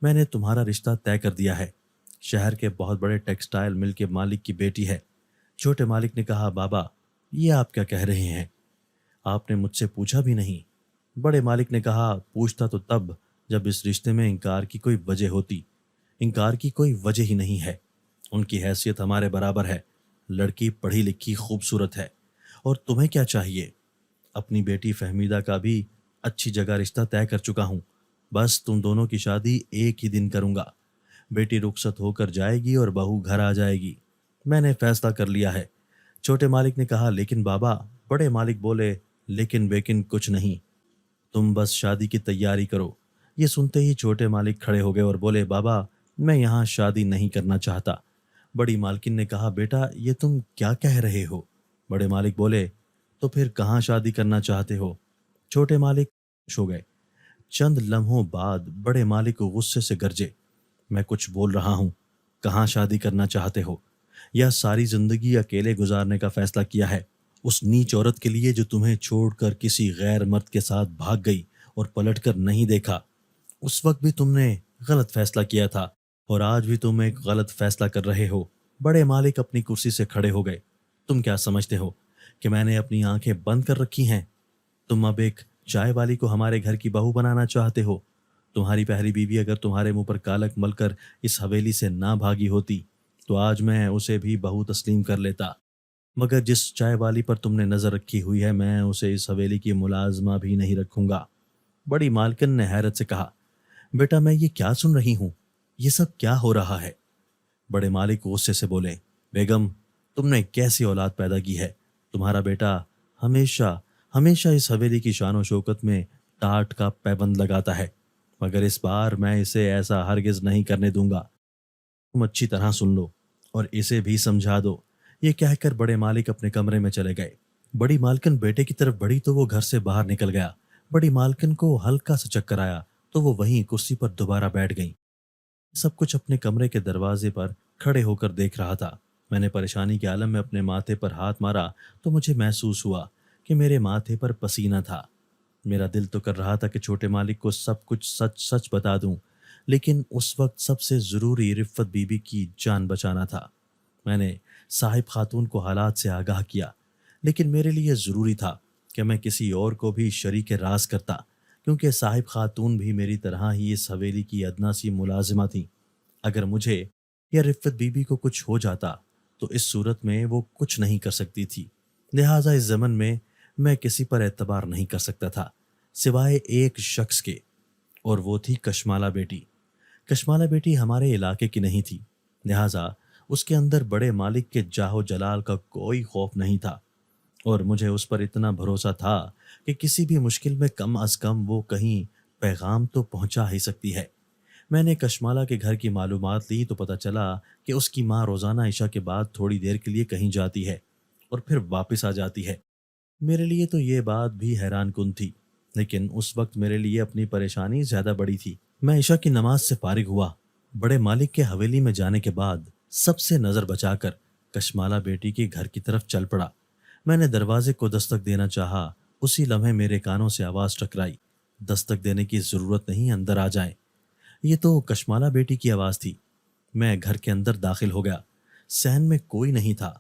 S2: میں نے تمہارا رشتہ طے کر دیا ہے، شہر کے بہت بڑے ٹیکسٹائل مل کے مالک کی بیٹی ہے۔ چھوٹے مالک نے کہا، بابا یہ آپ کیا کہہ رہے ہیں؟ آپ نے مجھ سے پوچھا بھی نہیں۔ بڑے مالک نے کہا، پوچھتا تو تب جب اس رشتے میں انکار کی کوئی وجہ ہوتی۔ انکار کی کوئی وجہ ہی نہیں ہے۔ ان کی حیثیت ہمارے برابر ہے، لڑکی پڑھی لکھی خوبصورت ہے، اور تمہیں کیا چاہیے؟ اپنی بیٹی فہمیدہ کا بھی اچھی جگہ رشتہ طے کر چکا ہوں، بس تم دونوں کی شادی ایک ہی دن کروں گا۔ بیٹی رخصت ہو کر جائے گی اور بہو گھر آ جائے گی۔ میں نے فیصلہ کر لیا ہے۔ چھوٹے مالک نے کہا، لیکن بابا۔ بڑے مالک بولے، لیکن بیکن کچھ نہیں، تم بس شادی کی تیاری کرو۔ یہ سنتے ہی چھوٹے مالک کھڑے ہو گئے اور بولے، بابا میں یہاں شادی نہیں کرنا چاہتا۔ بڑی مالکن نے کہا، بیٹا یہ تم کیا کہہ رہے ہو؟ بڑے مالک بولے، تو پھر کہاں شادی کرنا چاہتے ہو؟ چھوٹے مالک خوش ہو گئے۔ چند لمحوں بعد بڑے مالک غصے سے گرجے، میں کچھ بول رہا ہوں، کہاں شادی کرنا چاہتے ہو؟ یا ساری زندگی اکیلے گزارنے کا فیصلہ کیا ہے، اس نیچ عورت کے لیے جو تمہیں چھوڑ کر کسی غیر مرد کے ساتھ بھاگ گئی اور پلٹ کر نہیں دیکھا؟ اس وقت بھی تم نے غلط فیصلہ کیا تھا اور آج بھی تم ایک غلط فیصلہ کر رہے ہو۔ بڑے مالک اپنی کرسی سے کھڑے ہو گئے۔ تم کیا سمجھتے ہو کہ میں نے اپنی آنکھیں بند کر رکھی ہیں؟ تم اب ایک چائے والی کو ہمارے گھر کی بہو بنانا چاہتے ہو؟ تمہاری پہلی بیوی اگر تمہارے منہ پر کالک مل کر اس حویلی سے نہ بھاگی ہوتی تو آج میں اسے بھی بہو تسلیم کر لیتا، مگر جس چائے والی پر تم نے نظر رکھی ہوئی ہے میں اسے اس حویلی کی ملازمہ بھی نہیں رکھوں گا۔ بڑی مالکن نے حیرت سے کہا، بیٹا میں یہ کیا سن رہی ہوں؟ یہ سب کیا ہو رہا ہے؟ بڑے مالک غصے سے بولے، بیگم تم نے کیسی اولاد پیدا کی ہے؟ تمہارا بیٹا ہمیشہ ہمیشہ اس حویلی کی شان و شوکت میں ٹاٹ کا پیبند لگاتا ہے، مگر اس بار میں اسے ایسا ہرگز نہیں کرنے دوں گا۔ تم اچھی طرح سن لو اور اسے بھی سمجھا دو۔ یہ کہہ کر بڑے مالک اپنے کمرے میں چلے گئے۔ بڑی مالکن بیٹے کی طرف بڑھی تو وہ گھر سے باہر نکل گیا۔ بڑی مالکن کو ہلکا سا چکر آیا تو وہ وہیں کرسی پر دوبارہ بیٹھ گئیں۔ سب کچھ اپنے کمرے کے دروازے پر کھڑے ہو کر دیکھ رہا تھا۔ میں نے پریشانی کے عالم میں اپنے ماتھے پر ہاتھ مارا تو مجھے محسوس ہوا کہ میرے ماتھے پر پسینہ تھا۔ میرا دل تو کر رہا تھا کہ چھوٹے مالک کو سب کچھ سچ سچ بتا دوں، لیکن اس وقت سب سے ضروری رفت بی بی کی جان بچانا تھا۔ میں نے صاحب خاتون کو حالات سے آگاہ کیا، لیکن میرے لیے ضروری تھا کہ میں کسی اور کو بھی شریک راز کرتا، کیونکہ صاحب خاتون بھی میری طرح ہی اس حویلی کی ادنا سی ملازمہ تھیں۔ اگر مجھے یا رفت بی بی کو کچھ ہو جاتا تو اس صورت میں وہ کچھ نہیں کر سکتی تھی، لہٰذا اس زمن میں کسی پر اعتبار نہیں کر سکتا تھا سوائے ایک شخص کے، اور وہ تھی کشمالہ بیٹی۔ کشمالہ بیٹی ہمارے علاقے کی نہیں تھی، لہٰذا اس کے اندر بڑے مالک کے جاہ و جلال کا کوئی خوف نہیں تھا، اور مجھے اس پر اتنا بھروسہ تھا کہ کسی بھی مشکل میں کم از کم وہ کہیں پیغام تو پہنچا ہی سکتی ہے۔ میں نے کشمالہ کے گھر کی معلومات لی تو پتہ چلا کہ اس کی ماں روزانہ عشاء کے بعد تھوڑی دیر کے لیے کہیں جاتی ہے اور پھر واپس آ جاتی ہے۔ میرے لیے تو یہ بات بھی حیران کن تھی، لیکن اس وقت میرے لیے اپنی پریشانی زیادہ بڑی تھی۔ میں عشاء کی نماز سے فارغ ہوا، بڑے مالک کے حویلی میں جانے کے بعد سب سے نظر بچا کر کشمالہ بیٹی کے گھر کی طرف چل پڑا۔ میں نے دروازے کو دستک دینا چاہا، اسی لمحے میرے کانوں سے آواز ٹکرائی، دستک دینے کی ضرورت نہیں، اندر آ جائیں۔ یہ تو کشمالہ بیٹی کی آواز تھی۔ میں گھر کے اندر داخل ہو گیا، صحن میں کوئی نہیں تھا۔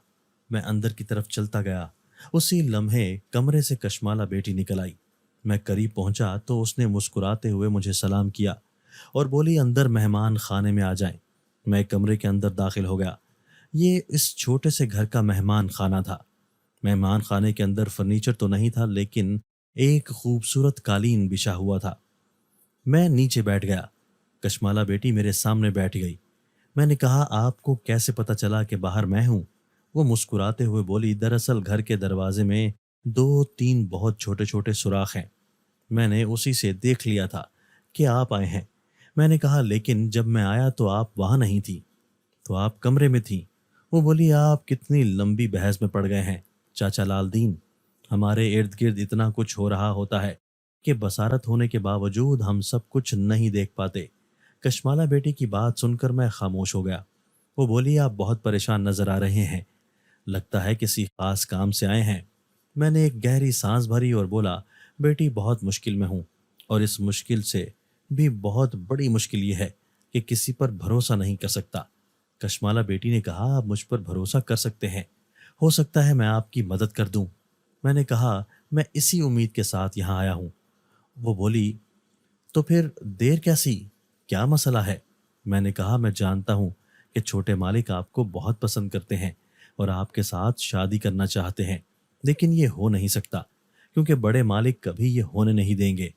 S2: میں اندر کی طرف چلتا گیا، اسی لمحے کمرے سے کشمالہ بیٹی نکل آئی۔ میں قریب پہنچا تو اس نے مسکراتے ہوئے مجھے سلام کیا اور بولی اندر مہمان خانے میں آ جائیں۔ میں کمرے کے اندر داخل ہو گیا۔ یہ اس چھوٹے سے گھر کا مہمان خانہ تھا۔ مہمان خانے کے اندر فرنیچر تو نہیں تھا، لیکن ایک خوبصورت قالین بچھا ہوا تھا۔ میں نیچے بیٹھ گیا، کشمالہ بیٹی میرے سامنے بیٹھ گئی۔ میں نے کہا آپ کو کیسے پتہ چلا کہ باہر میں ہوں؟ وہ مسکراتے ہوئے بولی دراصل گھر کے دروازے میں 2-3 بہت چھوٹے چھوٹے سوراخ ہیں، میں نے اسی سے دیکھ لیا تھا کہ آپ آئے ہیں۔ میں نے کہا لیکن جب میں آیا تو آپ وہاں نہیں تھی، تو آپ کمرے میں تھیں۔ وہ بولی آپ کتنی لمبی بحث میں پڑ گئے ہیں چاچا لال دین، ہمارے ارد گرد اتنا کچھ ہو رہا ہوتا ہے کہ بصارت ہونے کے باوجود ہم سب کچھ نہیں دیکھ پاتے۔ کشمالہ بیٹی کی بات سن کر میں خاموش ہو گیا۔ وہ بولی آپ بہت پریشان نظر آ رہے ہیں، لگتا ہے کسی خاص کام سے آئے ہیں۔ میں نے ایک گہری سانس بھری اور بولا بیٹی بہت مشکل میں ہوں، اور اس مشکل سے بھی بہت بڑی مشکل یہ ہے کہ کسی پر بھروسہ نہیں کر سکتا۔ کشمالہ بیٹی نے کہا آپ مجھ پر بھروسہ کر سکتے ہیں، ہو سکتا ہے میں آپ کی مدد کر دوں۔ میں نے کہا میں اسی امید کے ساتھ یہاں آیا ہوں۔ وہ بولی تو پھر دیر کیسی، کیا مسئلہ ہے؟ میں نے کہا میں جانتا ہوں کہ چھوٹے مالک آپ کو بہت پسند کرتے ہیں اور آپ کے ساتھ شادی کرنا چاہتے ہیں، لیکن یہ ہو نہیں سکتا کیونکہ بڑے مالک کبھی یہ ہونے نہیں دیں گے۔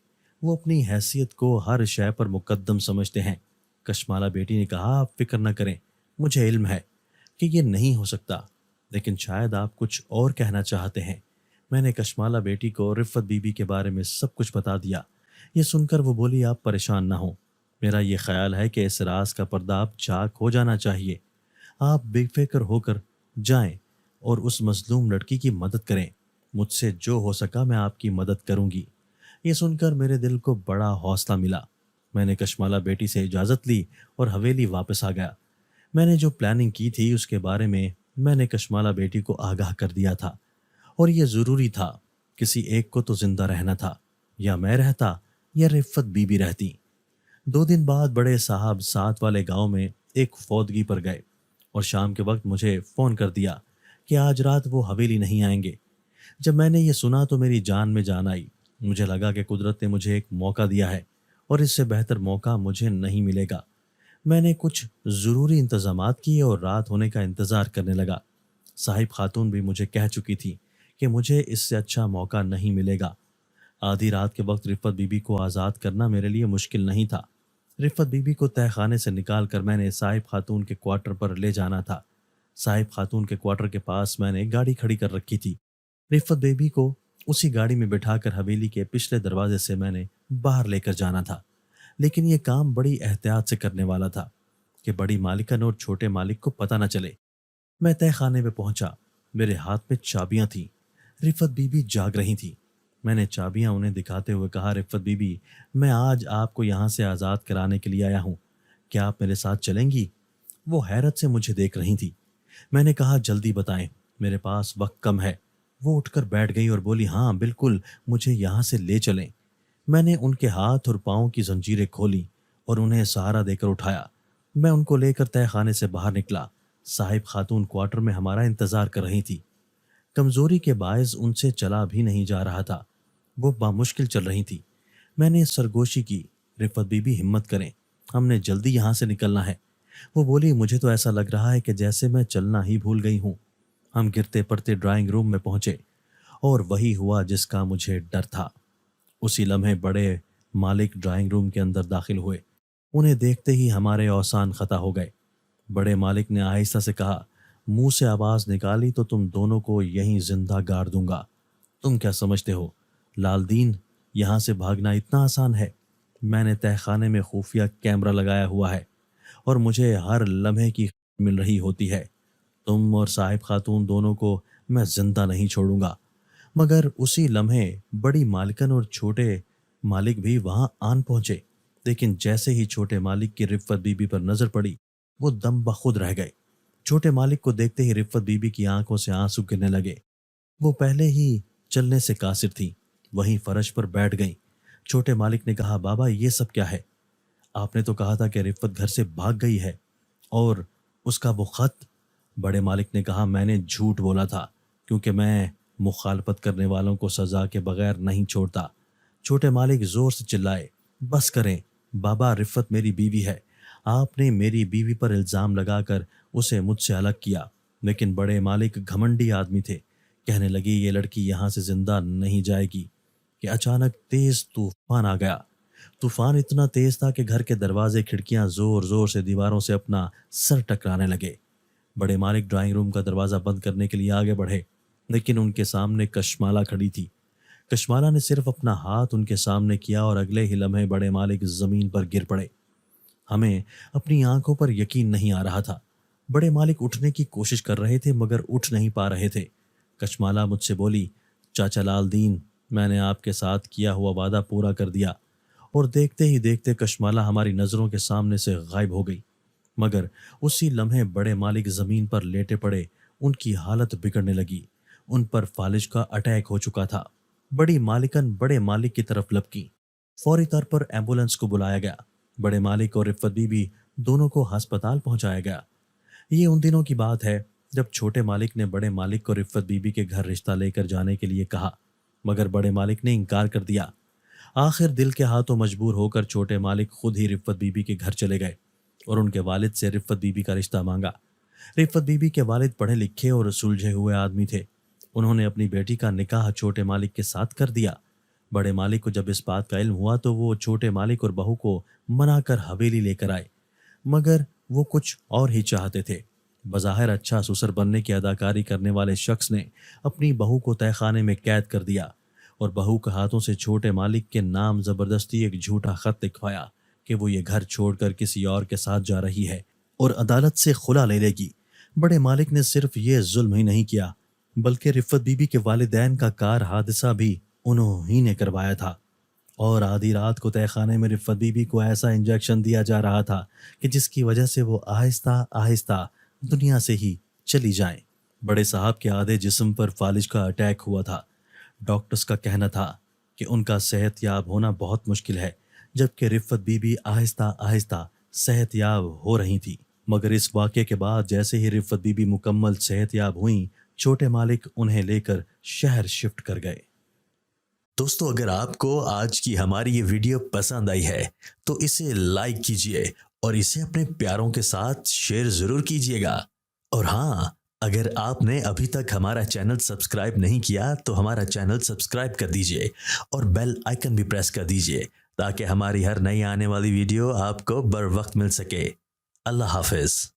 S2: وہ اپنی حیثیت کو ہر شے پر مقدم سمجھتے ہیں۔ کشمالہ بیٹی نے کہا آپ فکر نہ کریں، مجھے علم ہے کہ یہ نہیں ہو سکتا، لیکن شاید آپ کچھ اور کہنا چاہتے ہیں۔ میں نے کشمالہ بیٹی کو رفت بی بی کے بارے میں سب کچھ بتا دیا۔ یہ سن کر وہ بولی آپ پریشان نہ ہوں، میرا یہ خیال ہے کہ اس راز کا پردہ اب چاک ہو جانا چاہیے۔ آپ بے فکر ہو کر جائیں اور اس مظلوم لڑکی کی مدد کریں، مجھ سے جو ہو سکا میں آپ کی مدد کروں گی۔ یہ سن کر میرے دل کو بڑا حوصلہ ملا۔ میں نے کشمالہ بیٹی سے اجازت لی اور حویلی واپس آ گیا۔ میں نے جو پلاننگ کی تھی اس کے بارے میں نے کشمالہ بیٹی کو آگاہ کر دیا تھا، اور یہ ضروری تھا، کسی ایک کو تو زندہ رہنا تھا، یا میں رہتا یا رفت بی بی رہتی۔ 2 دن بعد بڑے صاحب ساتھ والے گاؤں میں ایک فوتگی پر گئے اور شام کے وقت مجھے فون کر دیا کہ آج رات وہ حویلی نہیں آئیں گے۔ جب میں نے یہ سنا تو میری جان میں جان آئی۔ مجھے لگا کہ قدرت نے مجھے ایک موقع دیا ہے اور اس سے بہتر موقع مجھے نہیں ملے گا۔ میں نے کچھ ضروری انتظامات کیے اور رات ہونے کا انتظار کرنے لگا۔ صاحب خاتون بھی مجھے کہہ چکی تھی کہ مجھے اس سے اچھا موقع نہیں ملے گا۔ آدھی رات کے وقت رفت بی بی کو آزاد کرنا میرے لیے مشکل نہیں تھا۔ رفت بی بی کو تہہ خانے سے نکال کر میں نے صاحب خاتون کے کوارٹر پر لے جانا تھا۔ صاحب خاتون کے کوارٹر کے پاس میں نے گاڑی کھڑی کر رکھی تھی۔ رفت بی بی کو اسی گاڑی میں بٹھا کر حویلی کے پچھلے دروازے سے میں نے باہر لے کر جانا تھا، لیکن یہ کام بڑی احتیاط سے کرنے والا تھا کہ بڑی مالکن اور چھوٹے مالک کو پتہ نہ چلے۔ میں تہہ خانے میں پہنچا، میرے ہاتھ میں چابیاں تھیں۔ رفت بی بی جاگ رہی تھی۔ میں نے چابیاں انہیں دکھاتے ہوئے کہا رفت بی بی میں آج آپ کو یہاں سے آزاد کرانے کے لیے آیا ہوں، کیا آپ میرے ساتھ چلیں گی؟ وہ حیرت سے مجھے دیکھ رہی تھی۔ میں نے کہا جلدی بتائیں، میرے پاس وقت کم ہے۔ وہ اٹھ کر بیٹھ گئی اور بولی ہاں بالکل، مجھے یہاں سے لے چلیں۔ میں نے ان کے ہاتھ اور پاؤں کی زنجیریں کھولی اور انہیں سہارا دے کر اٹھایا۔ میں ان کو لے کر تہہ خانے سے باہر نکلا۔ صاحب خاتون کوارٹر میں ہمارا انتظار کر رہی تھی۔ کمزوری کے باعث ان سے چلا بھی نہیں جا رہا تھا، وہ بامشکل چل رہی تھی۔ میں نے سرگوشی کی، رفت بی بی ہمت کریں، ہم نے جلدی یہاں سے نکلنا ہے۔ وہ بولی مجھے تو ایسا لگ رہا ہے کہ جیسے میں چلنا ہی بھول گئی ہوں۔ ہم گرتے پڑتے ڈرائنگ روم میں پہنچے اور وہی ہوا جس کا مجھے ڈر تھا۔ اسی لمحے بڑے مالک ڈرائنگ روم کے اندر داخل ہوئے۔ انہیں دیکھتے ہی ہمارے اوسان خطا ہو گئے۔ بڑے مالک نے آہستہ سے کہا، منہ سے آواز نکالی تو تم دونوں کو یہیں زندہ گاڑ دوں گا۔ تم کیا سمجھتے ہو لال دین، یہاں سے بھاگنا اتنا آسان ہے؟ میں نے تہہ خانے میں خفیہ کیمرہ لگایا ہوا ہے اور مجھے ہر لمحے کی خبر مل رہی ہوتی ہے۔ تم اور صاحب خاتون دونوں کو میں زندہ نہیں چھوڑوں گا۔ مگر اسی لمحے بڑی مالکن اور چھوٹے مالک بھی وہاں آن پہنچے، لیکن جیسے ہی چھوٹے مالک کی رفت بی بی پر نظر پڑی وہ دم بخود رہ گئے۔ چھوٹے مالک کو دیکھتے ہی رفت بی بی کی آنکھوں سے آنسو گرنے لگے۔ وہ پہلے ہی چلنے سے قاصر تھی، وہیں فرش پر بیٹھ گئیں۔ چھوٹے مالک نے کہا، بابا یہ سب کیا ہے؟ آپ نے تو کہا تھا کہ رفت گھر سے بھاگ گئی ہے، اور اس کا وہ خط؟ بڑے مالک نے کہا، میں نے جھوٹ بولا تھا کیونکہ میں مخالفت کرنے والوں کو سزا کے بغیر نہیں چھوڑتا۔ چھوٹے مالک زور سے چلائے، بس کریں بابا، رفت میری بیوی ہے۔ آپ نے میری بیوی پر الزام لگا کر اسے مجھ سے الگ کیا۔ لیکن بڑے مالک گھمنڈی آدمی تھے، کہنے لگی یہ لڑکی یہاں سے زندہ نہیں جائے گی کہ اچانک تیز طوفان آ گیا۔ طوفان اتنا تیز تھا کہ گھر کے دروازے کھڑکیاں زور زور سے دیواروں سے اپنا سر ٹکرانے لگے۔ بڑے مالک ڈرائنگ روم کا دروازہ بند کرنے کے لیے آگے بڑھے، لیکن ان کے سامنے کشمالہ کھڑی تھی۔ کشمالہ نے صرف اپنا ہاتھ ان کے سامنے کیا اور اگلے ہی لمحے بڑے مالک زمین پر گر پڑے۔ ہمیں اپنی آنکھوں پر یقین نہیں آ رہا تھا۔ بڑے مالک اٹھنے کی کوشش کر رہے تھے مگر اٹھ نہیں پا رہے تھے۔ کشمالہ مجھ سے بولی، چاچا لال دین، میں نے آپ کے ساتھ کیا ہوا وعدہ پورا کر دیا، اور دیکھتے ہی دیکھتے کشمالہ ہماری نظروں کے سامنے سے غائب ہو گئی۔ مگر اسی لمحے بڑے مالک زمین پر لیٹے پڑے، ان کی حالت بگڑنے لگی، ان پر فالج کا اٹیک ہو چکا تھا۔ بڑی مالکن بڑے مالک کی طرف لپکی، فوری طور پر ایمبولنس کو بلایا گیا۔ بڑے مالک اور رفت بی بی دونوں کو ہسپتال پہنچایا گیا۔ یہ ان دنوں کی بات ہے جب چھوٹے مالک نے بڑے مالک کو رفت بی بی کے گھر رشتہ لے کر جانے کے لیے کہا، مگر بڑے مالک نے انکار کر دیا۔ آخر دل کے ہاتھوں مجبور ہو کر چھوٹے مالک خود ہی رفت بی بی کے گھر چلے گئے اور ان کے والد سے رفت بی بی کا رشتہ مانگا۔ رفت بی بی کے والد پڑھے لکھے اور سلجھے ہوئے آدمی تھے۔ انہوں نے اپنی بیٹی کا نکاح چھوٹے مالک کے ساتھ کر دیا۔ بڑے مالک کو جب اس بات کا علم ہوا تو وہ چھوٹے مالک اور بہو کو منا کر حویلی لے کر آئے، مگر وہ کچھ اور ہی چاہتے تھے۔ بظاہر اچھا سسر بننے کی اداکاری کرنے والے شخص نے اپنی بہو کو تہہ خانے میں قید کر دیا اور بہو کے ہاتھوں سے چھوٹے مالک کے نام زبردستی ایک جھوٹا خط لکھوایا کہ وہ یہ گھر چھوڑ کر کسی اور کے ساتھ جا رہی ہے اور عدالت سے خلا لے لے گی۔ بڑے مالک نے صرف یہ ظلم ہی نہیں کیا بلکہ رفت بی بی کے والدین کا کار حادثہ بھی انہوں ہی نے کروایا تھا، اور آدھی رات کو تہہ خانے میں رفت بی بی کو ایسا انجیکشن دیا جا رہا تھا کہ جس کی وجہ سے وہ آہستہ آہستہ دنیا سے ہی چلی جائیں۔ بڑے صاحب کے آدھے جسم پر فالج کا اٹیک ہوا تھا۔ ڈاکٹرز کا کہنا تھا کہ ان کا صحت یاب ہونا بہت مشکل ہے، جبکہ رفت بی بی آہستہ آہستہ صحت یاب ہو رہی تھی۔ مگر اس واقعے کے بعد جیسے ہی رفت بی بی مکمل صحت یاب ہوئیں، چھوٹے مالک انہیں لے کر شہر شفٹ کر گئے۔
S1: دوستو، اگر آپ کو آج کی ہماری یہ ویڈیو پسند آئی ہے تو اسے لائک کیجئے اور اسے اپنے پیاروں کے ساتھ شیئر ضرور کیجئے گا۔ اور ہاں، اگر آپ نے ابھی تک ہمارا چینل سبسکرائب نہیں کیا تو ہمارا چینل سبسکرائب کر دیجئے اور بیل آئیکن بھی پریس کر دیجئے تاکہ ہماری ہر نئی آنے والی ویڈیو آپ کو بر وقت مل سکے۔ اللہ حافظ۔